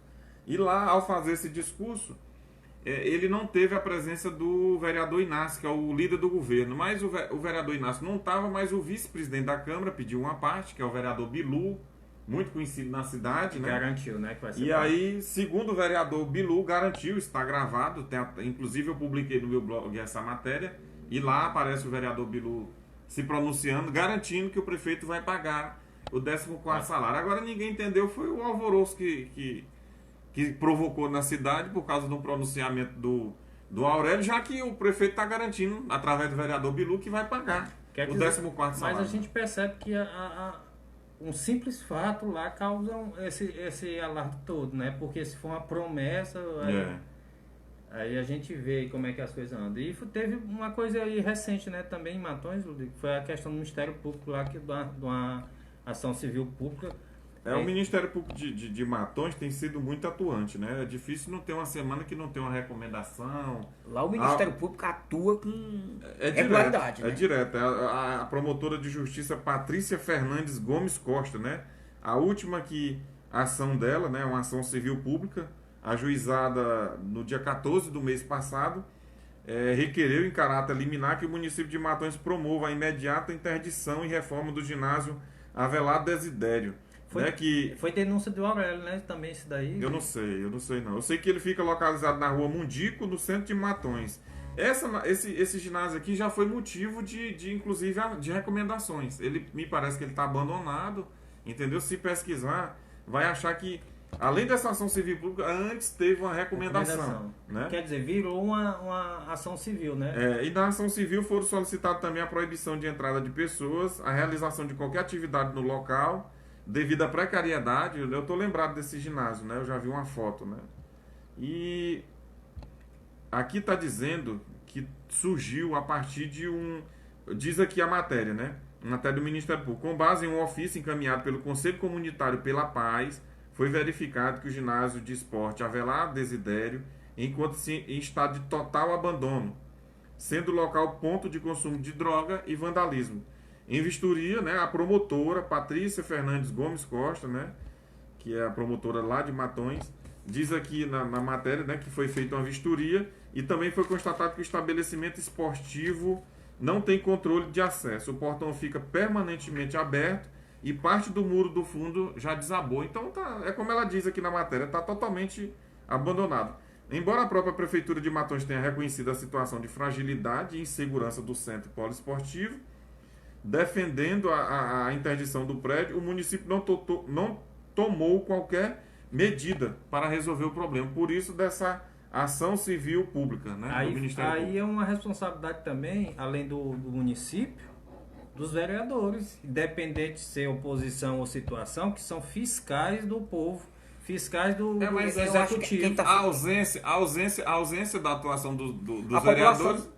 E lá, ao fazer esse discurso, ele não teve a presença do vereador Inácio, que é o líder do governo. Mas o vereador Inácio não estava, mas o vice-presidente da Câmara pediu uma parte, que é o vereador Bilu, muito conhecido na cidade, né? Garantiu, né? Que vai ser E aí, segundo o vereador Bilu, garantiu, está gravado, inclusive eu publiquei no meu blog essa matéria, e lá aparece o vereador Bilu se pronunciando, garantindo que o prefeito vai pagar o 14º salário. Agora ninguém entendeu, foi o alvoroço que provocou na cidade por causa do pronunciamento do Aurélio, já que o prefeito está garantindo, através do vereador Bilu, que vai pagar o 14º salário. Mas a gente percebe que um simples fato lá causa esse alarde todo, né? Porque se for uma promessa, aí a gente vê como é que as coisas andam. E teve uma coisa aí recente, né? Também em Matões, que foi a questão do Ministério Público lá, de uma ação civil pública. O Ministério Público de Matões tem sido muito atuante, né? É difícil não ter uma semana que não tem uma recomendação. Lá o Ministério Público atua com regularidade, né? É direto. A promotora de justiça Patrícia Fernandes Gomes Costa, né? A última ação dela, né? Uma ação civil pública, ajuizada no dia 14 do mês passado, requereu em caráter liminar que o município de Matões promova a imediata interdição e reforma do ginásio Avelar Desidério. Foi denúncia do Aurélio, né? Também isso daí. Eu não sei não. Eu sei que ele fica localizado na rua Mundico, no centro de Matões. Esse ginásio aqui já foi motivo inclusive, de recomendações. Me parece que ele está abandonado, entendeu? Se pesquisar, vai achar que, além dessa ação civil pública, antes teve uma recomendação. Né? Quer dizer, virou uma ação civil, né? E na ação civil foram solicitados também a proibição de entrada de pessoas, a realização de qualquer atividade no local, devido à precariedade. Eu estou lembrado desse ginásio, né? Eu já vi uma foto, né? E aqui está dizendo que surgiu a partir de diz aqui a matéria, né? Matéria do Ministério Público. Com base em um ofício encaminhado pelo Conselho Comunitário pela Paz, foi verificado que o ginásio de esporte Avelar Desidério encontra-se em estado de total abandono, sendo o local ponto de consumo de droga e vandalismo. Em vistoria, né, a promotora Patrícia Fernandes Gomes Costa, né, que é a promotora lá de Matões, diz aqui na matéria, né, que foi feita uma vistoria e também foi constatado que o estabelecimento esportivo não tem controle de acesso. O portão fica permanentemente aberto e parte do muro do fundo já desabou. Então, é como ela diz aqui na matéria, está totalmente abandonado. Embora a própria Prefeitura de Matões tenha reconhecido a situação de fragilidade e insegurança do centro poliesportivo, defendendo a interdição do prédio, o município não tomou qualquer medida para resolver o problema. Por isso, dessa ação civil pública, né, do Ministério Público. Aí é uma responsabilidade também, além do município, dos vereadores, independente de ser oposição ou situação, que são fiscais do povo, fiscais do executivo. A ausência da atuação dos vereadores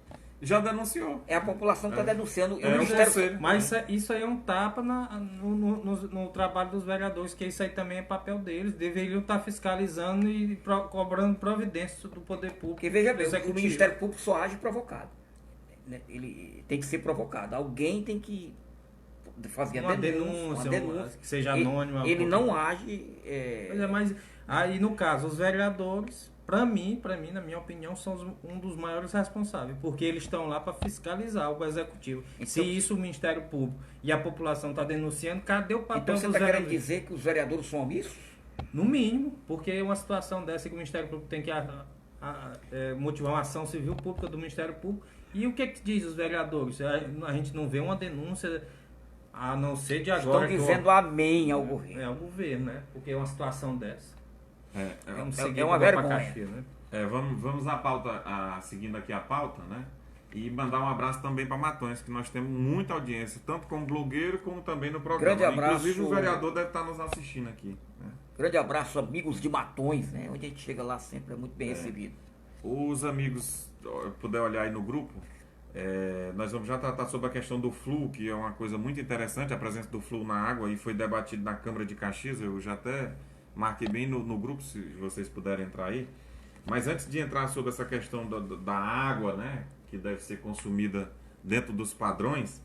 Já denunciou. A população está denunciando. E É, o Ministério... conselho. Mas isso aí é um tapa no trabalho dos vereadores, que isso aí também é papel deles. Deveriam estar fiscalizando e cobrando providências do poder público. Porque veja bem, o executivo. Ministério Público só age provocado. Né? Ele tem que ser provocado. Alguém tem que fazer Uma a denúncia. denúncia, que seja anônima. Ele não age... Pois é, mas aí no caso, os vereadores, para mim, na minha opinião, são um dos maiores responsáveis, porque eles estão lá para fiscalizar o executivo. Então, se isso o Ministério Público e a população está denunciando, cadê o papel então você dos está querendo vereadores? dizer que os vereadores são omissos? No mínimo, porque uma situação dessa que o Ministério Público tem que motivar uma ação civil pública do Ministério Público. E o que diz os vereadores? A gente não vê uma denúncia, a não ser de agora. Estão dizendo amém ao governo. É ao governo, né? Porque é uma situação dessa. É uma vergonha. Né? Vamos à pauta, seguindo aqui a pauta, né? E mandar um abraço também para Matões, que nós temos muita audiência, tanto como blogueiro, como também no programa. Grande abraço. Inclusive o vereador deve estar nos assistindo aqui. Né? Grande abraço, amigos de Matões, né? Onde a gente chega lá sempre é muito bem recebido. Os amigos, puder olhar aí no grupo, nós vamos já tratar sobre a questão do flu, que é uma coisa muito interessante, a presença do flu na água, e foi debatido na Câmara de Caxias, eu já até marquei bem no grupo, se vocês puderem entrar aí. Mas antes de entrar sobre essa questão da água, né, que deve ser consumida dentro dos padrões,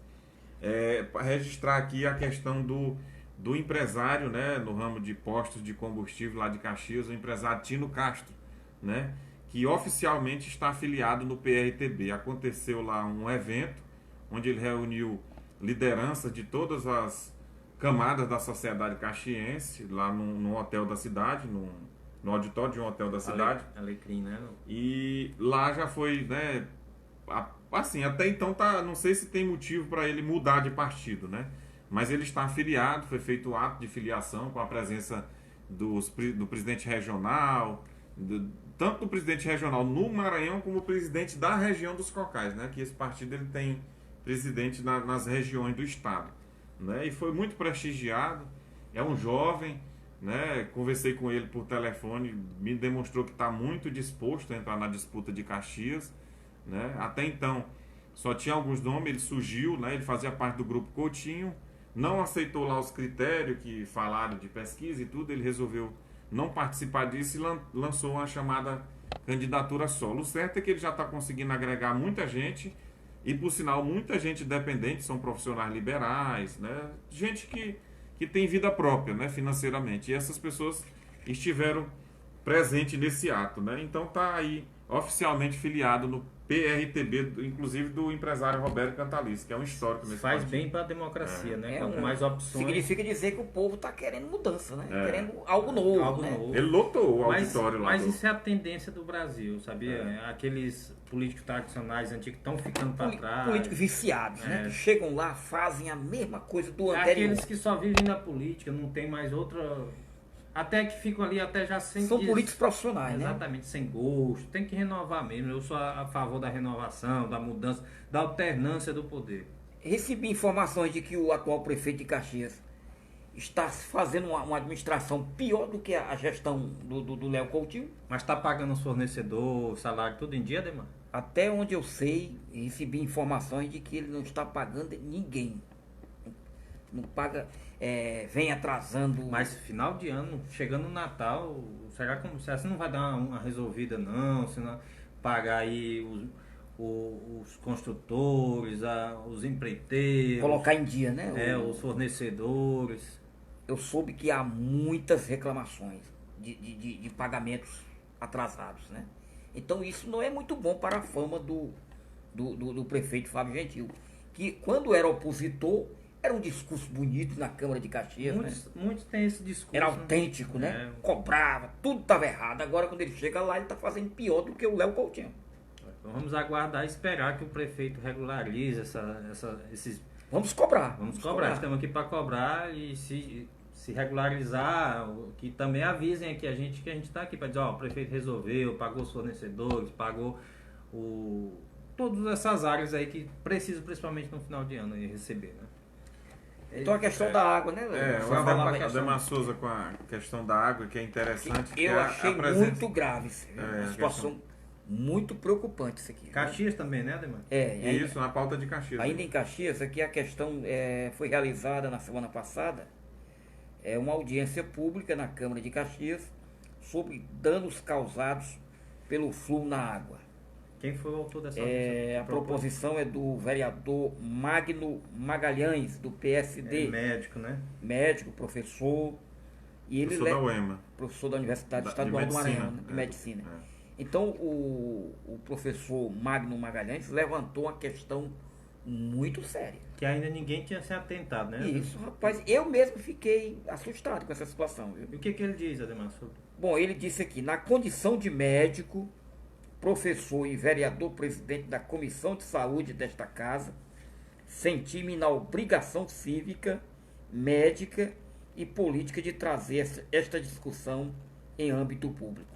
para registrar aqui a questão do empresário, né, no ramo de postos de combustível lá de Caxias, o empresário Tino Castro, né, que oficialmente está afiliado no PRTB. Aconteceu lá um evento onde ele reuniu lideranças de todas as camadas da sociedade caxiense, lá no hotel da cidade, no auditório de um hotel da cidade. Alecrim, né? E lá já foi, né, assim, até então não sei se tem motivo para ele mudar de partido, né? Mas ele está afiliado, foi feito o ato de filiação com a presença do presidente regional, tanto do presidente regional no Maranhão como o presidente da região dos Cocais, né? Que esse partido ele tem presidente nas regiões do estado, né? E foi muito prestigiado, é um jovem, né? Conversei com ele por telefone, me demonstrou que está muito disposto a entrar na disputa de Caxias, né? Até então só tinha alguns nomes, ele surgiu, né? Ele fazia parte do grupo Coutinho, não aceitou lá os critérios que falaram de pesquisa e tudo, ele resolveu não participar disso e lançou uma chamada candidatura solo. O certo é que ele já está conseguindo agregar muita gente, e por sinal muita gente dependente, são profissionais liberais, né? Gente que tem vida própria, né, financeiramente, e essas pessoas estiveram presentes nesse ato, né? Então está aí oficialmente filiado no PRTB, inclusive do empresário Roberto Cantalice, que é um histórico nesse Faz partido. bem para a democracia, né? Quanto mais opções. Significa dizer que o povo está querendo mudança, né? Querendo algo novo, né? Ele lotou o auditório lá. Mas isso é a tendência do Brasil, sabia? Aqueles políticos tradicionais antigos estão ficando para trás. Políticos viciados, né? Que chegam lá, fazem a mesma coisa do anterior. Aqueles que só vivem na política, não tem mais outra... Até que ficam ali até já sem... São políticos profissionais, né? Exatamente, sem gosto. Tem que renovar mesmo. Eu sou a favor da renovação, da mudança, da alternância do poder. Recebi informações de que o atual prefeito de Caxias está fazendo uma administração pior do que a gestão do Léo Coutinho. Mas está pagando os fornecedores, salário, tudo em dia, Demar? Até onde eu sei, recebi informações de que ele não está pagando ninguém. Não paga, vem atrasando. Mas final de ano, chegando no Natal, será que você não vai dar uma resolvida, não? Se não pagar aí os construtores, os empreiteiros. Colocar em dia, né? Os fornecedores. Eu soube que há muitas reclamações de pagamentos atrasados, né? Então isso não é muito bom para a fama do prefeito Fábio Gentil, que quando era opositor, era um discurso bonito na Câmara de Caxias, muitos têm esse discurso. Era autêntico, né? Cobrava, tudo estava errado. Agora quando ele chega lá, ele está fazendo pior do que o Léo Coutinho. Então vamos aguardar e esperar que o prefeito regularize esses... Vamos cobrar. Vamos cobrar. Estamos aqui para cobrar e se regularizar, que também avisem aqui a gente que a gente está aqui para dizer, o prefeito resolveu, pagou os fornecedores, pagou todas essas áreas aí que precisam, principalmente no final de ano, receber, né? Então a questão da água, né? O Ademar Souza com a questão da água, que é interessante. Eu achei muito grave a situação muito preocupante isso aqui. Caxias também, né, Ademar? Isso, na pauta de Caxias. Ainda em Caxias, aqui a questão foi realizada na semana passada, uma audiência pública na Câmara de Caxias sobre danos causados pelo fluxo na água. Quem foi o autor dessa audiência? A proposição é do vereador Magno Magalhães, do PSD. É médico, né? Médico, professor. E ele Professor da UEMA. Professor da Universidade Estadual do Maranhão, de Medicina. Então, o professor Magno Magalhães levantou uma questão muito séria. Que ainda ninguém tinha se atentado, né? Isso, rapaz. Eu mesmo fiquei assustado com essa situação. Viu? E o que ele diz, Ademar? Bom, ele disse aqui, na condição de médico, professor e vereador presidente da Comissão de Saúde desta casa, senti-me na obrigação cívica, médica e política de trazer esta discussão em âmbito público,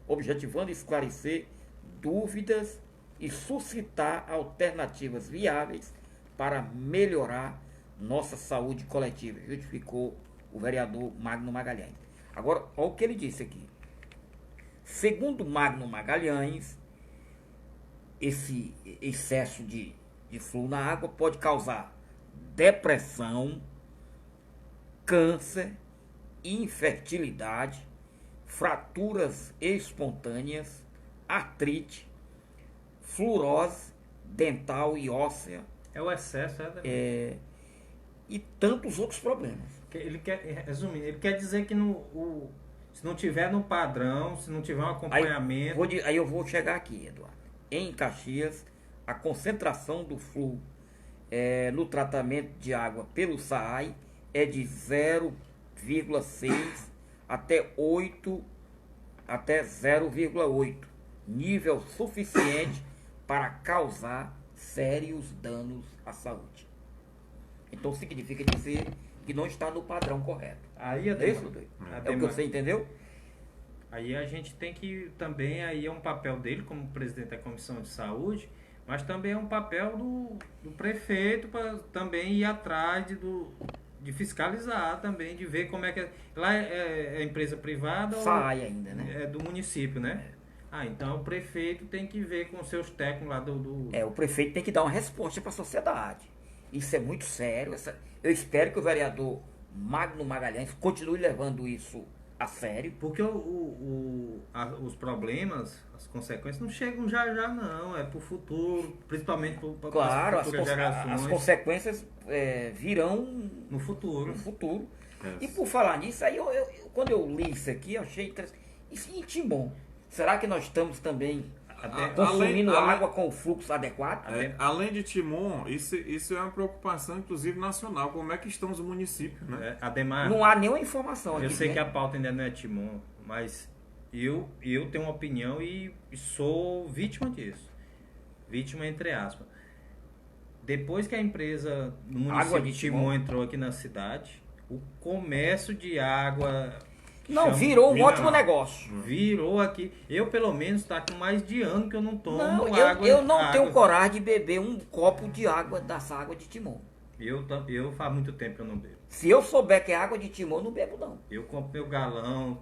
objetivando esclarecer dúvidas e suscitar alternativas viáveis para melhorar nossa saúde coletiva, justificou o vereador Magno Magalhães. Agora, olha o que ele disse aqui. Segundo Magno Magalhães, esse excesso de fluxo na água pode causar depressão, câncer, infertilidade, fraturas espontâneas, artrite, fluorose dental e óssea. É o excesso, E tantos outros problemas. Ele quer, resumindo, ele quer dizer que se não tiver no padrão, se não tiver um acompanhamento... Aí eu vou chegar aqui, Eduardo. Em Caxias, a concentração do fluxo no tratamento de água pelo SAAI é de 0,6 até 0,8, nível suficiente para causar sérios danos à saúde. Então significa dizer que não está no padrão correto. Aí é isso, é o que você entendeu? Aí a gente tem que também, aí é um papel dele como presidente da Comissão de Saúde, mas também é um papel do prefeito para também ir atrás de fiscalizar também, de ver como é que lá é empresa privada SAAI ainda, né? É do município, né? Então o prefeito tem que ver com seus técnicos lá o prefeito tem que dar uma resposta para a sociedade. Isso é muito sério. Eu espero que o vereador Magno Magalhães continue levando isso a sério. Porque os problemas, as consequências não chegam já não. É para o futuro, principalmente para as futuras gerações. As consequências virão no futuro. E por falar nisso, aí quando eu li isso aqui, eu achei interessante. Isso em Timon. Será que nós estamos também consumindo água com o fluxo adequado? Além de Timon, isso é uma preocupação, inclusive, nacional. Como é que estão os municípios, né? Ademar, não há nenhuma informação aqui. Eu sei que a pauta ainda não é Timon, mas eu tenho uma opinião e sou vítima disso. Vítima entre aspas. Depois que a empresa no município de Timon entrou aqui na cidade, o comércio de água... virou um ótimo negócio. Virou aqui. Eu, pelo menos, está com mais de ano que eu não tomo água. Eu não tenho coragem de beber um copo de água dessa água de Timon. Eu faz muito tempo que eu não bebo. Se eu souber que é água de Timon, eu não bebo, não. Eu compro meu galão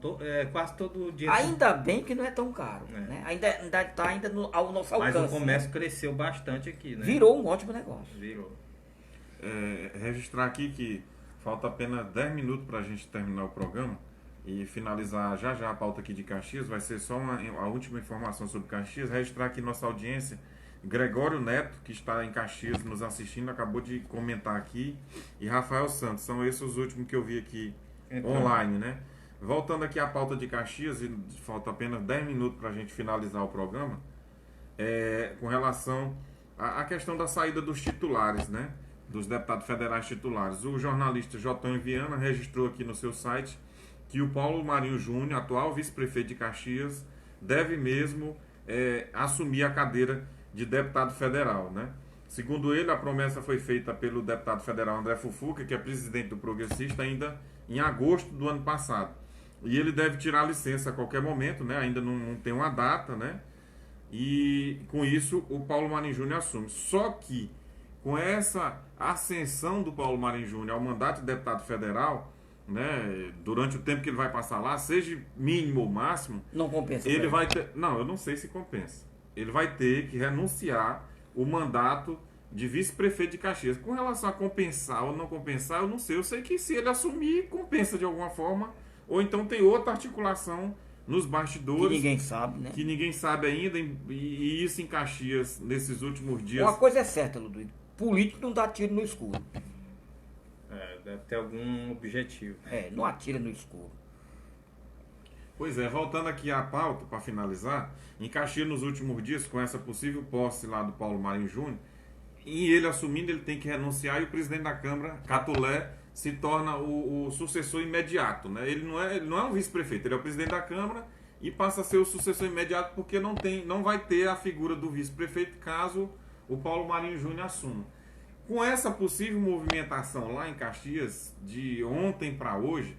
quase todo dia. Ainda bem que não é tão caro. Né? Ainda está ao nosso alcance. Mas o comércio cresceu bastante aqui, né? Virou um ótimo negócio. Virou. Registrar aqui que falta apenas 10 minutos para a gente terminar o programa. E finalizar já a pauta aqui de Caxias, vai ser só a última informação sobre Caxias. Registrar aqui nossa audiência, Gregório Neto, que está em Caxias nos assistindo, acabou de comentar aqui, e Rafael Santos, são esses os últimos que eu vi aqui online, né? Voltando aqui à pauta de Caxias, e falta apenas 10 minutos para a gente finalizar o programa, com relação à questão da saída dos titulares, né? Dos deputados federais titulares. O jornalista Jotão Viana registrou aqui no seu site que o Paulo Marinho Júnior, atual vice-prefeito de Caxias, deve mesmo assumir a cadeira de deputado federal, né? Segundo ele, a promessa foi feita pelo deputado federal André Fufuca, que é presidente do Progressista, ainda em agosto do ano passado. E ele deve tirar a licença a qualquer momento, né? Ainda não tem uma data, né? E com isso o Paulo Marinho Júnior assume. Só que com essa ascensão do Paulo Marinho Júnior ao mandato de deputado federal, né, durante o tempo que ele vai passar lá, seja mínimo ou máximo, não compensa. Ele vai ter, não, eu não sei se compensa. ele vai ter que renunciar o mandato de vice-prefeito de Caxias. Com relação a compensar ou não compensar, eu não sei. Eu sei que se ele assumir, compensa de alguma forma, ou então tem outra articulação nos bastidores. Que ninguém sabe, né? Que ninguém sabe ainda, e isso em Caxias, nesses últimos dias. Uma coisa é certa, Ludwig. Político não dá tiro no escuro. Deve ter algum objetivo. Não atira no escuro. Pois é, voltando aqui à pauta, para finalizar, em Caxias nos últimos dias, com essa possível posse lá do Paulo Marinho Júnior, e ele assumindo, ele tem que renunciar, e o presidente da Câmara, Catulé, se torna o sucessor imediato, né? Ele não é um vice-prefeito, ele é o presidente da Câmara e passa a ser o sucessor imediato, porque não vai ter a figura do vice-prefeito caso o Paulo Marinho Júnior assuma. Com essa possível movimentação lá em Caxias, de ontem para hoje,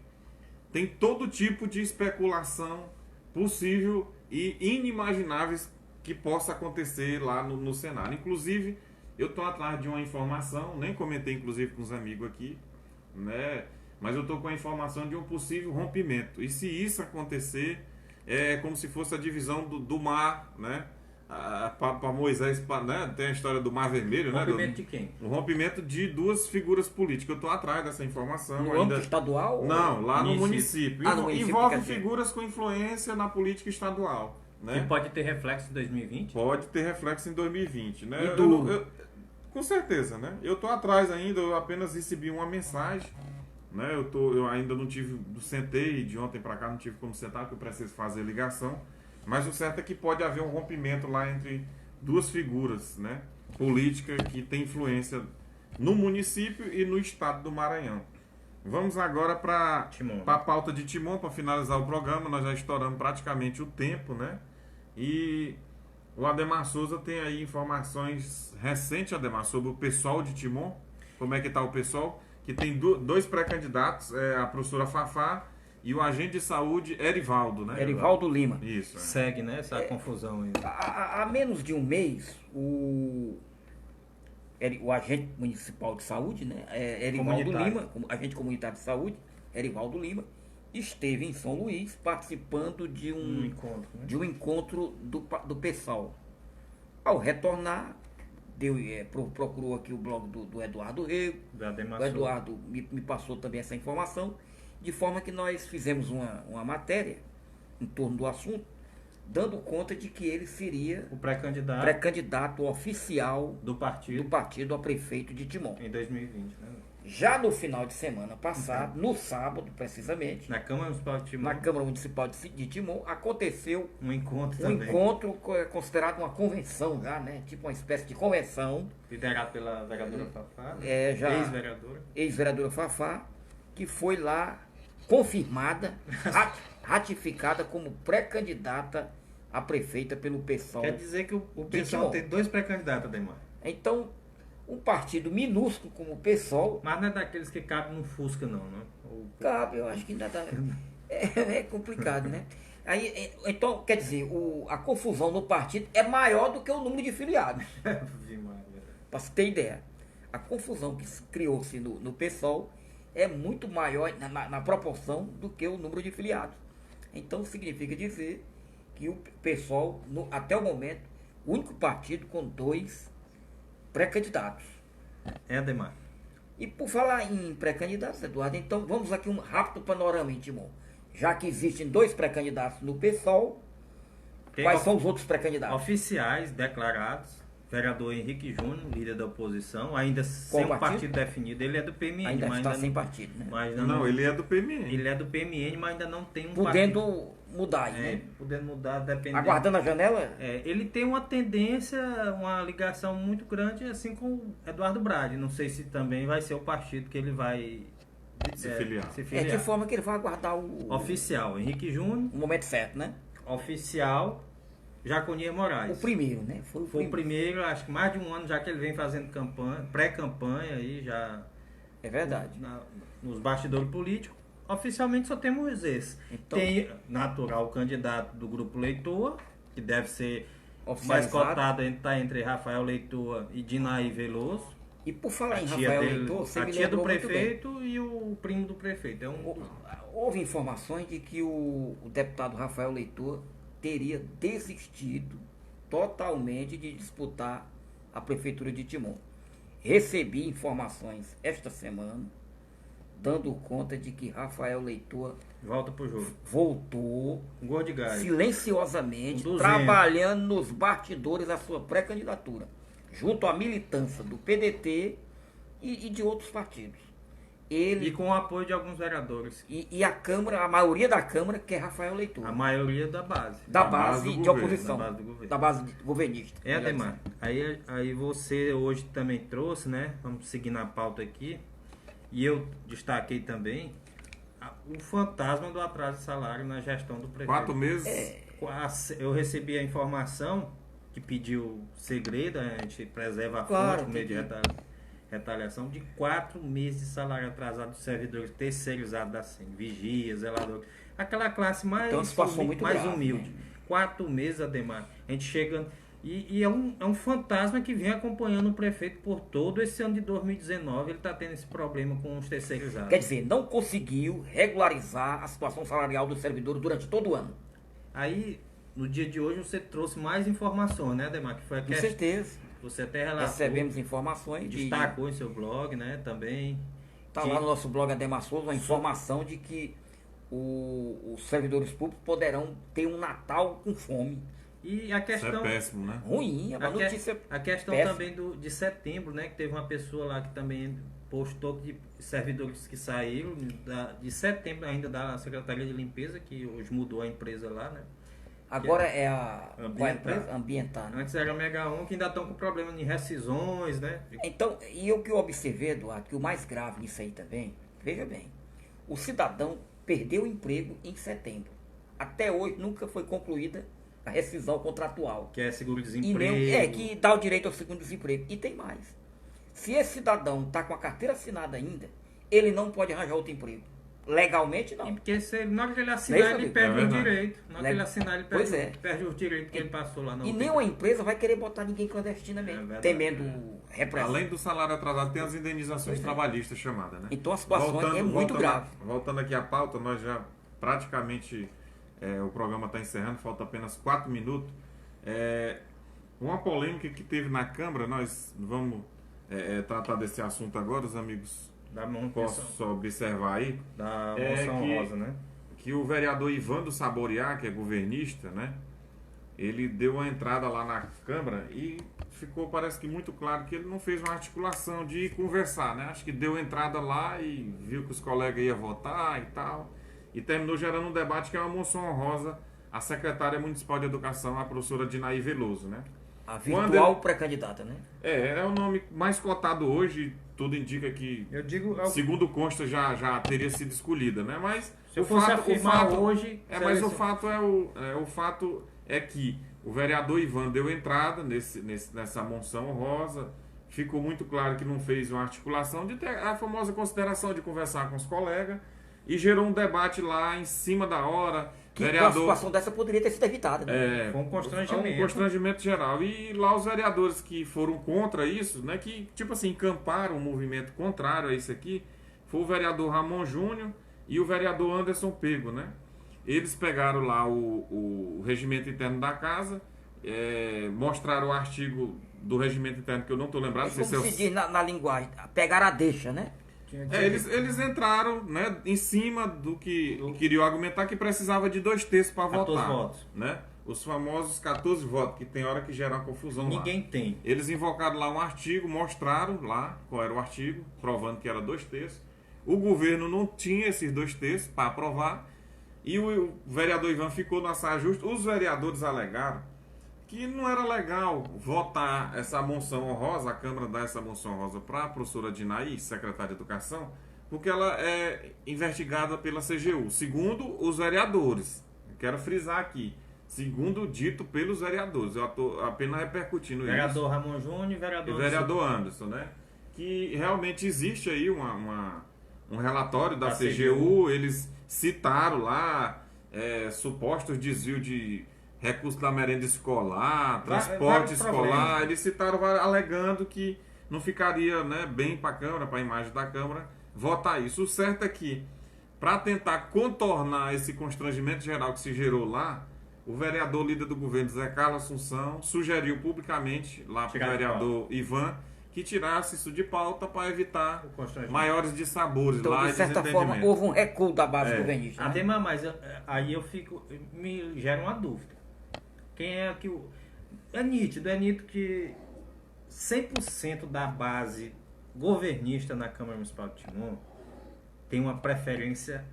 tem todo tipo de especulação possível e inimagináveis que possa acontecer lá no Senado. Inclusive, eu estou atrás de uma informação, nem comentei inclusive com os amigos aqui, né? Mas eu estou com a informação de um possível rompimento. E se isso acontecer, é como se fosse a divisão do mar, né? Para Moisés, né? Tem a história do Mar Vermelho, né? Rompimento de quem? O rompimento de duas figuras políticas. Eu estou atrás dessa informação. No âmbito estadual? Não, lá no município. No município. Envolve figuras com influência na política estadual. Né? E pode ter reflexo em 2020? Pode ter reflexo em 2020. Né? E duro. Com certeza, né? Eu estou atrás ainda, eu apenas recebi uma mensagem. Né? Eu ainda não sentei de ontem para cá, não tive como sentar, porque eu preciso fazer ligação. Mas o certo é que pode haver um rompimento lá entre duas figuras, né, políticas que têm influência no município e no estado do Maranhão. Vamos agora para a pauta de Timon, para finalizar o programa. Nós já estouramos praticamente o tempo, né? E o Ademar Souza tem aí informações recentes, Ademar, sobre o pessoal de Timon. Como é que está o pessoal? Que tem dois pré-candidatos, a professora Fafá e o agente de saúde Erivaldo, né? Erivaldo Lima. Isso. Segue, né? Essa confusão aí. Há menos de um mês, o agente municipal de saúde, né? Erivaldo Lima, agente comunitário de saúde, Erivaldo Lima, esteve em São Luís participando de um encontro, né? De um encontro do PSOL. Ao retornar, procurou aqui o blog do Eduardo Rego. O Eduardo me passou também essa informação, de forma que nós fizemos uma matéria em torno do assunto, dando conta de que ele seria o pré-candidato oficial do partido a prefeito de Timon. Em 2020, né? Já no final de semana passado, no sábado precisamente, na Câmara Municipal de Timon, aconteceu um encontro considerado uma convenção já, né? Tipo uma espécie de convenção. Liderado pela vereadora Fafá, ex-vereadora Fafá, que foi lá confirmada, ratificada como pré-candidata a prefeita pelo PSOL. Quer dizer que o PSOL tem dois pré-candidatos, Ademar. Então, um partido minúsculo como o PSOL... Mas não é daqueles que cabem no Fusca, não, né? Cabe, eu acho que ainda dá... É complicado, né? Aí, então, quer dizer, a confusão no partido é maior do que o número de filiados. Para você ter ideia. A confusão que criou-se no PSOL é muito maior na proporção do que o número de filiados. Então, significa dizer que o PSOL, até o momento, o único partido com dois pré-candidatos. Ademar. E por falar em pré-candidatos, Eduardo, então vamos aqui um rápido panorama, Timon. Já que existem dois pré-candidatos no PSOL, quais são os outros pré-candidatos? Oficiais, declarados. Vereador Henrique Júnior, líder da oposição, ainda sem um partido definido. Ele é do PMN. Ainda está sem partido, né? Não, ele é do PMN. Ele é do PMN, mas ainda não tem um partido. Mudar aí, né? Podendo mudar, dependendo. Aguardando a janela? Ele tem uma tendência, uma ligação muito grande, assim com o Eduardo Brade. Não sei se também vai ser o partido que ele vai se filiar. De forma que ele vai aguardar o... Oficial, Henrique Júnior. O momento certo, né? Oficial, Jaconier Moraes. O primeiro, né? Foi o primeiro, acho que mais de um ano já que ele vem fazendo campanha, pré-campanha aí já... É verdade. Nos bastidores políticos. Oficialmente só temos esse. Então, tem natural candidato do Grupo Leitor, que deve ser mais cotado, está entre Rafael Leitor e Dinaí Veloso. E por falar em Rafael Leitor, a tia do prefeito e o primo do prefeito. Houve informações de que o deputado Rafael Leitor teria desistido totalmente de disputar a prefeitura de Timon. Recebi informações esta semana, dando conta de que Rafael Leitor Volta pro jogo. voltou Gol de gás. silenciosamente, Com 200. trabalhando nos bastidores a sua pré-candidatura, junto à militância do PDT e de outros partidos. Ele E com o apoio de alguns vereadores. e a Câmara, a maioria da Câmara quer Rafael Leitor. A maioria da base. Da Da base base do de governo, oposição, da base do governo. da base governista. É, Ademar, aí você hoje também trouxe, né? Vamos seguir na pauta aqui. E eu destaquei também o fantasma do atraso de salário na gestão do prefeito. 4 meses. Eu recebi a informação que pediu segredo, a gente preserva a Claro, fonte com medo de tem que- retaliação, de 4 meses de salário atrasado dos servidores terceirizados da SEM, vigias, zeladores, aquela classe mais, Então, é uma situação muito mais grave, humilde. né? 4 meses, Ademar, a gente chega... E é um fantasma que vem acompanhando o prefeito por todo esse ano de 2019, ele está tendo esse problema com os terceirizados. Quer dizer, não conseguiu regularizar a situação salarial dos servidores durante todo o ano. Aí, no dia de hoje, você trouxe mais informações, né, Ademar? Que foi a Com questão. certeza. Você até relatou, Recebemos informações de... destacou em seu blog, né, também. Está que- lá no nosso blog Ademar Souza a informação de que os servidores públicos poderão ter um Natal com fome. E a Isso é questão... péssimo, né? Ruim, é uma notícia A questão péssima. também de setembro, né, que teve uma pessoa lá que também postou de servidores que saíram de setembro ainda da Secretaria de Limpeza, que hoje mudou a empresa lá, né? Agora é a... Qual é a Ambiental. empresa? Ambiental. Né? Antes era a Mega 1, que ainda estão com problema de rescisões, né? Então, e o que eu observei, Eduardo, que o mais grave nisso aí também, veja bem, o cidadão perdeu o emprego em setembro. Até hoje nunca foi concluída a rescisão contratual. Que é E seguro-desemprego. nem, que dá o direito ao segundo desemprego. E tem mais. Se esse cidadão está com a carteira assinada ainda, ele não pode arranjar outro emprego. Legalmente, E não. porque se ele, na hora que ele É assinar, isso, ele amigo. perde É o verdade. direito. Na hora que ele assinar, ele Pois é. perde os direitos que ele passou lá na E UTI. nenhuma empresa vai querer botar ninguém clandestinamente, É verdade. temendo repressão. Além do salário atrasado, tem as indenizações trabalhistas chamadas, né? Então a situação é muito grave. Voltando aqui à pauta, nós já praticamente o programa está encerrando, falta apenas 4 minutos. Uma polêmica que teve na Câmara, nós vamos tratar desse assunto agora, os amigos Da mão possam só observar aí, da É moção que- rosa, né? que o vereador Ivan do Saboriá, que é governista, né? Ele deu uma entrada lá na Câmara e ficou, parece que muito claro que ele não fez uma articulação de conversar, né? Acho que deu entrada lá e viu que os colegas iam votar e tal. E terminou gerando um debate que é uma moção honrosa à secretária municipal de educação, a professora Dinaí Veloso, né? A Quando virtual pré-candidata, né? É o nome mais cotado hoje, tudo indica que, Eu digo, segundo consta, já teria sido escolhida, né? Mas se eu fosse afirmar hoje... mas seria o fato o fato é que o vereador Ivan deu entrada nessa moção honrosa, ficou muito claro que não fez uma articulação de ter a famosa consideração de conversar com os colegas e gerou um debate lá em cima da hora. Que uma situação dessa poderia ter sido evitada, né? Foi um constrangimento. Um constrangimento geral. E lá os vereadores que foram contra isso, né, que tipo assim, encamparam um movimento contrário a isso aqui, foi o vereador Ramon Júnior e o vereador Anderson Pego, né? Eles pegaram lá o regimento interno da casa, mostraram o artigo do regimento interno que eu não estou lembrado. É Não sei como se é se diz na linguagem, pegar a deixa, né? eles entraram, né, em cima do que queriam argumentar que precisava de 2/3 para 14 votar. votos. Né? Os famosos 14 votos, que tem hora que gera uma confusão lá. Ninguém tem. Eles invocaram lá um artigo, mostraram lá qual era o artigo, provando que era 2/3. O governo não tinha esses 2/3 para aprovar. E o vereador Ivan ficou na saia justa. Os vereadores alegaram que não era legal votar essa moção honrosa, a Câmara dar essa moção honrosa para a professora Dinaí, secretária de Educação, porque ela é investigada pela CGU, segundo os vereadores. Quero frisar aqui, segundo dito pelos vereadores, eu estou apenas repercutindo Vereador isso. Ramon Júnior e E vereador... vereador Anderson, né? Que realmente existe aí um relatório da CGU, eles citaram lá supostos desvios de recursos da merenda escolar, transporte vários escolar, problemas. eles citaram alegando que não ficaria, né, bem para a Câmara, para a imagem da Câmara, votar isso. O certo é que, para tentar contornar esse constrangimento geral que se gerou lá, o vereador líder do governo, Zé Carlos Assunção, sugeriu publicamente lá para o vereador Ivan que tirasse isso de pauta para evitar maiores dissabores então, lá de certa forma, houve um recuo da base governista. Ademar, mas aí me gera uma dúvida. Quem é que o... É nítido que 100% da base governista na Câmara Municipal de Timon tem uma preferência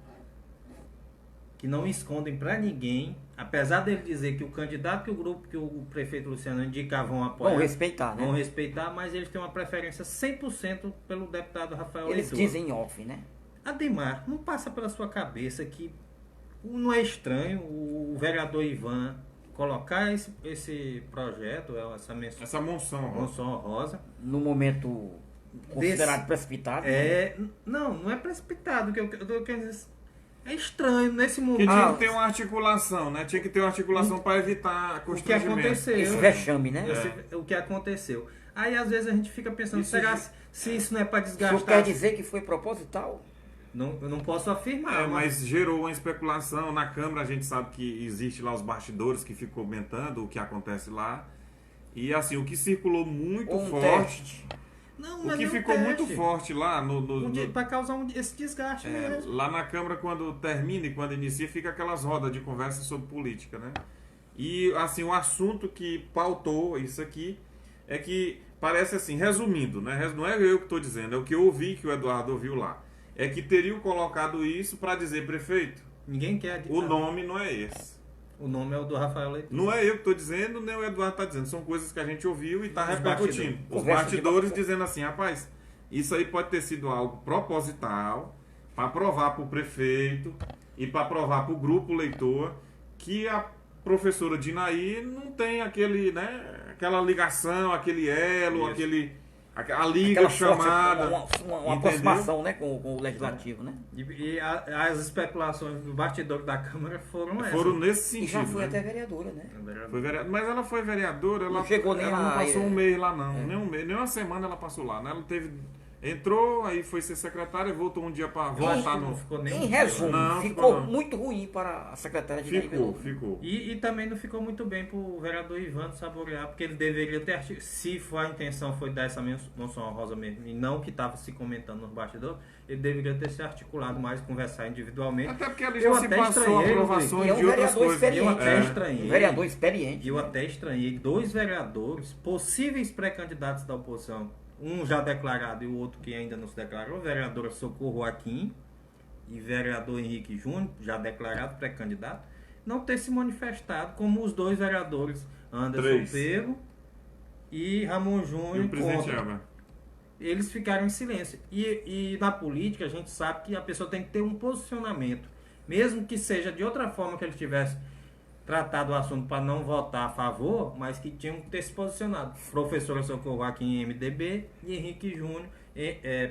que não escondem para ninguém, apesar dele dizer que o candidato que o grupo, que o prefeito Luciano indica vão apoiar. Vão respeitar, né? Vão respeitar, mas eles têm uma preferência 100% pelo deputado Rafael Eles Leitor. dizem off, né? Ademar, não passa pela sua cabeça que não é estranho o vereador Ivan colocar esse projeto, essa moção honrosa, no momento considerado precipitado? Não é precipitado. Que eu quero dizer, é estranho nesse momento. Que tinha que ter uma articulação, né? Tinha que ter uma articulação para evitar constrangimento. O que aconteceu? Esse vexame, né? O que aconteceu. Aí às vezes a gente fica pensando, será se isso não é para desgastar? Isso quer dizer que foi proposital? Não, eu não posso afirmar. Mas gerou uma especulação na Câmara. A gente sabe que existe lá os bastidores que ficam comentando o que acontece lá. E assim, o que circulou muito forte. O que ficou muito forte lá para causar esse desgaste mesmo. Lá na Câmara, quando termina e quando inicia, fica aquelas rodas de conversa sobre política, né? E assim, o assunto que pautou isso aqui é que parece assim, resumindo, né? Não é eu que estou dizendo, é o que eu ouvi, que o Eduardo ouviu lá. É que teriam colocado isso para dizer, prefeito, ninguém quer. O nome não é esse. O nome é o do Rafael Leitor. Não é eu que estou dizendo, nem o Eduardo está dizendo. São coisas que a gente ouviu e está repercutindo. Os bastidores dizendo assim, rapaz, isso aí pode ter sido algo proposital para provar para o prefeito e para provar para o grupo leitor que a professora Dinaí não tem aquele, né, aquela ligação, aquele elo, a liga aquela chamada. Uma aproximação, né, com o legislativo, né? E as especulações do bastidor da Câmara foram essas. Foram nesse sentido. E já foi até vereadora, né? Mas ela foi vereadora, ela não passou um mês lá, não. Nem uma semana ela passou lá, né? Ela entrou, aí foi ser secretária, voltou um dia para voltar no... Em resumo, ficou muito ruim para a secretária de Ficou. E também não ficou muito bem para o vereador Ivan saborear, porque ele deveria ter, se for a intenção foi dar essa menção honrosa mesmo, e não o que estava se comentando nos bastidores, ele deveria ter se articulado mais, conversar individualmente. Até porque ele já se passou aprovações de outras coisas. Eu até estranhei. Um vereador experiente. Eu até estranhei 2 vereadores, possíveis pré-candidatos da oposição, um já declarado e o outro que ainda não se declarou, vereadora Socorro Aquim e vereador Henrique Júnior, já declarado pré-candidato, não ter se manifestado como os 2 vereadores, Anderson Pero e Ramon Júnior. E o presidente Elber. Eles ficaram em silêncio. E na política a gente sabe que a pessoa tem que ter um posicionamento, mesmo que seja de outra forma que ele tivesse tratado o assunto para não votar a favor, mas que tinham que ter se posicionado. Professora Socorro aqui em MDB e Henrique Júnior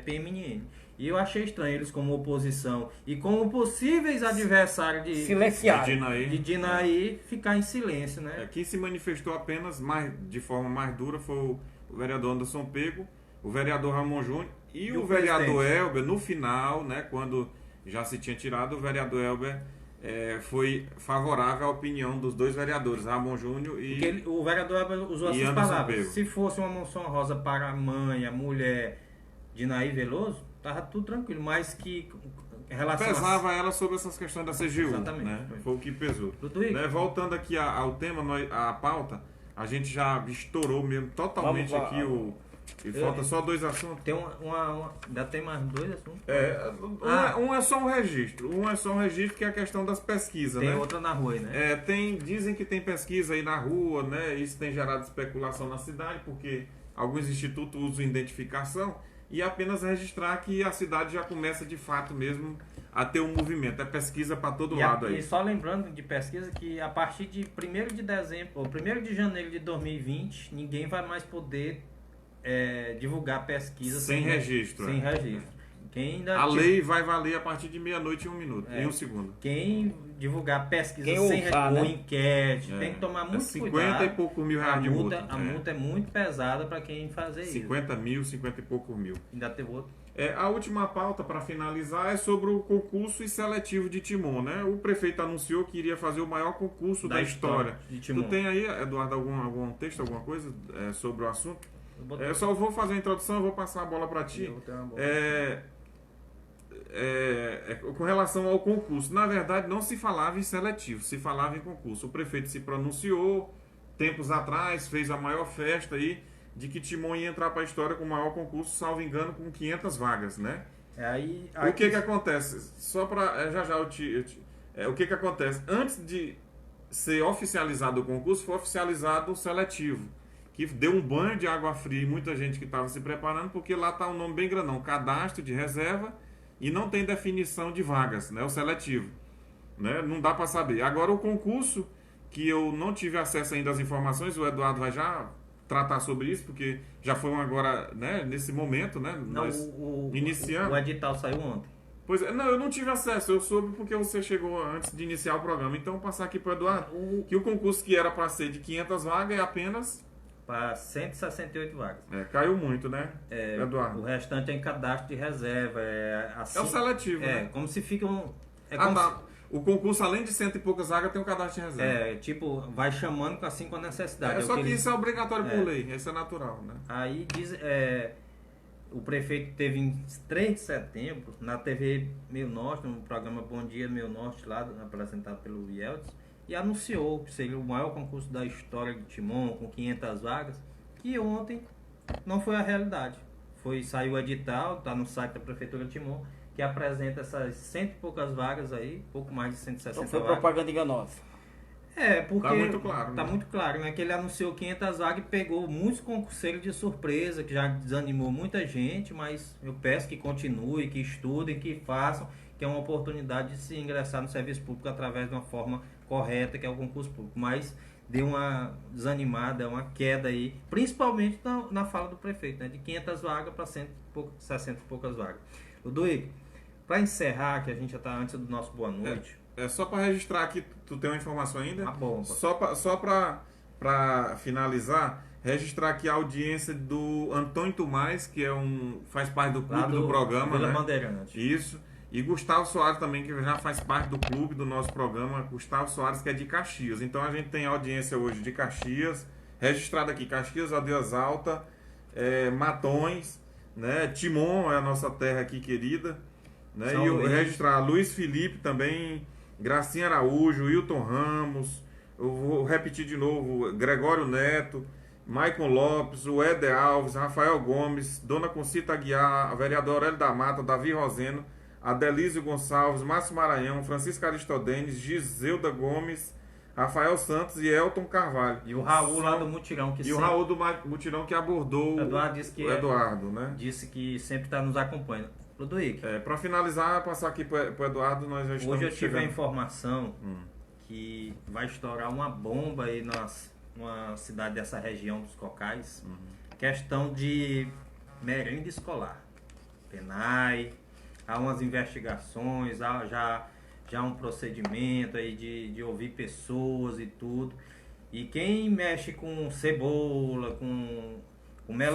PMNN. E eu achei estranho eles como oposição e como possíveis adversários de Dinaí ficar em silêncio, né? Quem se manifestou apenas de forma mais dura foi o vereador Anderson Pego, o vereador Ramon Júnior e o vereador Elber, no final, né, quando já se tinha tirado, o vereador Elber foi favorável à opinião dos 2 vereadores, Ramon Júnior e... Porque o vereador Elber usou essas palavras. Pego. Se fosse uma moção rosa para a mãe, a mulher Dinaí Veloso, estava tudo tranquilo, mas que... Pesava ela sobre essas questões da CGU. Exatamente. Né? Foi o que pesou. Né? Voltando aqui ao tema, à pauta, a gente já estourou mesmo totalmente aqui e falta só 2 assuntos. Tem ainda tem mais 2 assuntos? Um é só um registro. Um é só um registro que é a questão das pesquisas. Tem né? outra na rua aí, né? Dizem que tem pesquisa aí na rua, né? Isso tem gerado especulação na cidade, porque alguns institutos usam identificação e apenas registrar que a cidade já começa de fato mesmo a ter um movimento. É pesquisa para todo lado aí. E só lembrando de pesquisa que a partir de 1º de dezembro, ou 1º de janeiro de 2020, ninguém vai mais poder divulgar pesquisa sem registro. Sem registro. Quem ainda A lei vai valer a partir de meia-noite e 1 minuto, em 1 segundo. Quem divulgar pesquisa Quem sem ousar, ou né? enquete, tem que tomar muito 50 cuidado. e poucos mil reais de multa. A multa é muito pesada para quem fazer isso. 50 mil, 50 e poucos mil. Ainda teve outro. A última pauta, para finalizar, é sobre o concurso e seletivo de Timon, né? O prefeito anunciou que iria fazer o maior concurso da história. De Timon. Tu tem aí, Eduardo, algum texto, alguma coisa sobre o assunto? Eu Só vou fazer a introdução, vou passar a bola para ti. Com relação ao concurso, na verdade não se falava em seletivo, se falava em concurso. O prefeito se pronunciou tempos atrás, fez a maior festa aí de que Timon ia entrar para a história com o maior concurso, salvo engano, com 500 vagas, né? O que acontece? Só para o que acontece? Antes de ser oficializado o concurso, foi oficializado o seletivo, que deu um banho de água fria em muita gente que estava se preparando, porque lá está um nome bem grandão, cadastro de reserva, e não tem definição de vagas, né? O seletivo, né? Não dá para saber. Agora o concurso, que eu não tive acesso ainda às informações, o Eduardo vai já tratar sobre isso, porque já foi agora, né, nesse momento, né? Nós iniciamos. O edital saiu ontem. Pois é, não, eu não tive acesso, eu soube porque você chegou antes de iniciar o programa. Então, vou passar aqui para o Eduardo, que o concurso que era para ser de 500 vagas é apenas... Para 168 vagas. Caiu muito, né, Eduardo? O restante é em cadastro de reserva. Assim, é o seletivo, né? Como se fica um... O concurso, além de 100 e poucas vagas, tem um cadastro de reserva. Vai chamando assim com a necessidade. Só que isso é obrigatório por lei, isso é natural, né? Aí diz... o prefeito teve em 3 de setembro, na TV Meio Norte, no programa Bom Dia Meio Norte, lá apresentado pelo Yeltsin, e anunciou que seria o maior concurso da história de Timon, com 500 vagas, que ontem não foi a realidade. Saiu o edital, está no site da Prefeitura de Timon, que apresenta essas 100 e poucas vagas aí, pouco mais de 160 então foi vagas. propaganda enganosa. Porque tá muito claro, tá né? muito claro, né? Que ele anunciou 500 vagas e pegou muitos concurseiros de surpresa, que já desanimou muita gente, mas eu peço que continue, que estudem, que façam, que é uma oportunidade de se ingressar no serviço público através de uma forma correta, que é o concurso público. Mas deu uma desanimada, uma queda aí, principalmente na fala do prefeito, né? De 500 vagas para 160 e poucas vagas. Ludovico, para encerrar, que a gente já está antes do nosso boa noite... Só para registrar aqui, tu tem uma informação ainda? Tá bom. Só para finalizar, registrar aqui a audiência do Antônio Tomás, que faz parte do clube do programa, Vila né? Bandeirante. Isso. E Gustavo Soares também, que já faz parte do clube do nosso programa. Gustavo Soares, que é de Caxias. Então a gente tem audiência hoje de Caxias, registrada aqui, Caxias, Aldeias Alta, Matões, né? Timon é a nossa terra aqui querida, né? E eu registrar Luiz Felipe também, Gracinha Araújo, Wilton Ramos, eu vou repetir de novo, Gregório Neto, Maicon Lopes, o Éder Alves, Rafael Gomes, Dona Concita Aguiar, a vereadora Aurélio da Mata, Davi Roseno, Adelísio Gonçalves, Márcio Maranhão, Francisco Aristodenes, Giselda Gomes, Rafael Santos e Elton Carvalho. E o Raul lá do Mutirão. O Raul do Mutirão que abordou o Eduardo, né? Disse que sempre está nos acompanhando. Ludovico. Para finalizar, passar aqui para o Eduardo, nós já estamos Hoje eu tive chegando. a informação que vai estourar uma bomba aí numa cidade dessa região dos Cocais. Questão de merenda escolar. PENAI, há umas investigações, há já um procedimento aí de ouvir pessoas e tudo. E quem mexe com cebola, com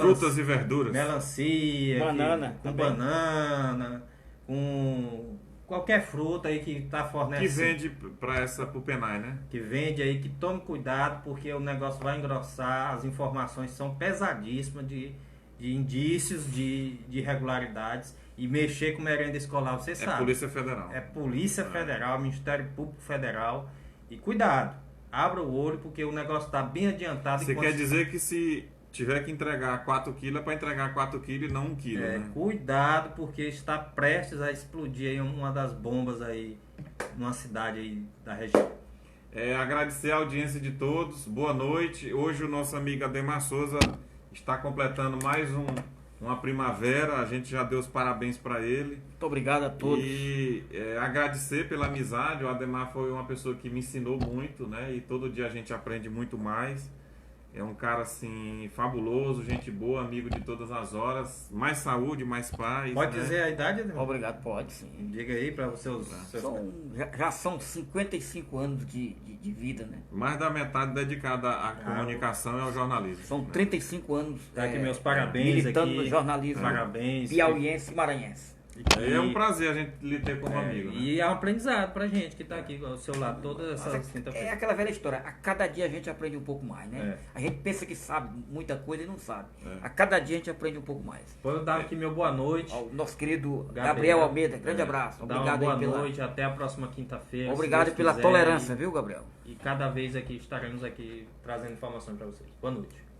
frutas e verduras, melancia, banana, com banana, com qualquer fruta aí que está fornecendo. Que vende para o PENAI, né? Que vende aí, que tome cuidado, porque o negócio vai engrossar, as informações são pesadíssimas de indícios de irregularidades. E mexer com merenda escolar, você sabe. É Polícia Federal. É Polícia Federal, Ministério Público Federal. E cuidado, abra o olho, porque o negócio está bem adiantado. Você quer dizer que se tiver que entregar 4 quilos, é para entregar 4 quilos e não 1 quilo, né? Cuidado, porque está prestes a explodir aí uma das bombas aí, numa cidade aí da região. Agradecer a audiência de todos, boa noite. Hoje o nosso amigo Ademar Souza está completando mais uma primavera, a gente já deu os parabéns para ele. Muito obrigado a todos. E agradecer pela amizade, o Ademar foi uma pessoa que me ensinou muito, né? E todo dia a gente aprende muito mais. É um cara assim fabuloso, gente boa, amigo de todas as horas. Mais saúde, mais paz. Pode né? dizer a idade, Ademar? Obrigado, pode sim. Diga aí para os seus... Já são 55 anos de vida, né? Mais da metade dedicada à comunicação e ao jornalismo. São 35 anos Tá aqui meus parabéns militando aqui. no jornalismo Parabéns. piauiense e maranhense. É um prazer a gente lhe ter como amigo. Né? E é um aprendizado pra gente que tá aqui ao seu lado todas essas É quinta-feiras. aquela velha história, a cada dia a gente aprende um pouco mais, né? A gente pensa que sabe muita coisa e não sabe. A cada dia a gente aprende um pouco mais. Vou dar aqui meu boa noite. Ao nosso querido Gabriel Almeida, grande abraço. Dá uma Obrigado boa aí pela... noite, até a próxima quinta-feira. Obrigado se Deus pela quiser. tolerância, viu, Gabriel? E cada vez aqui estaremos aqui trazendo informações para vocês. Boa noite.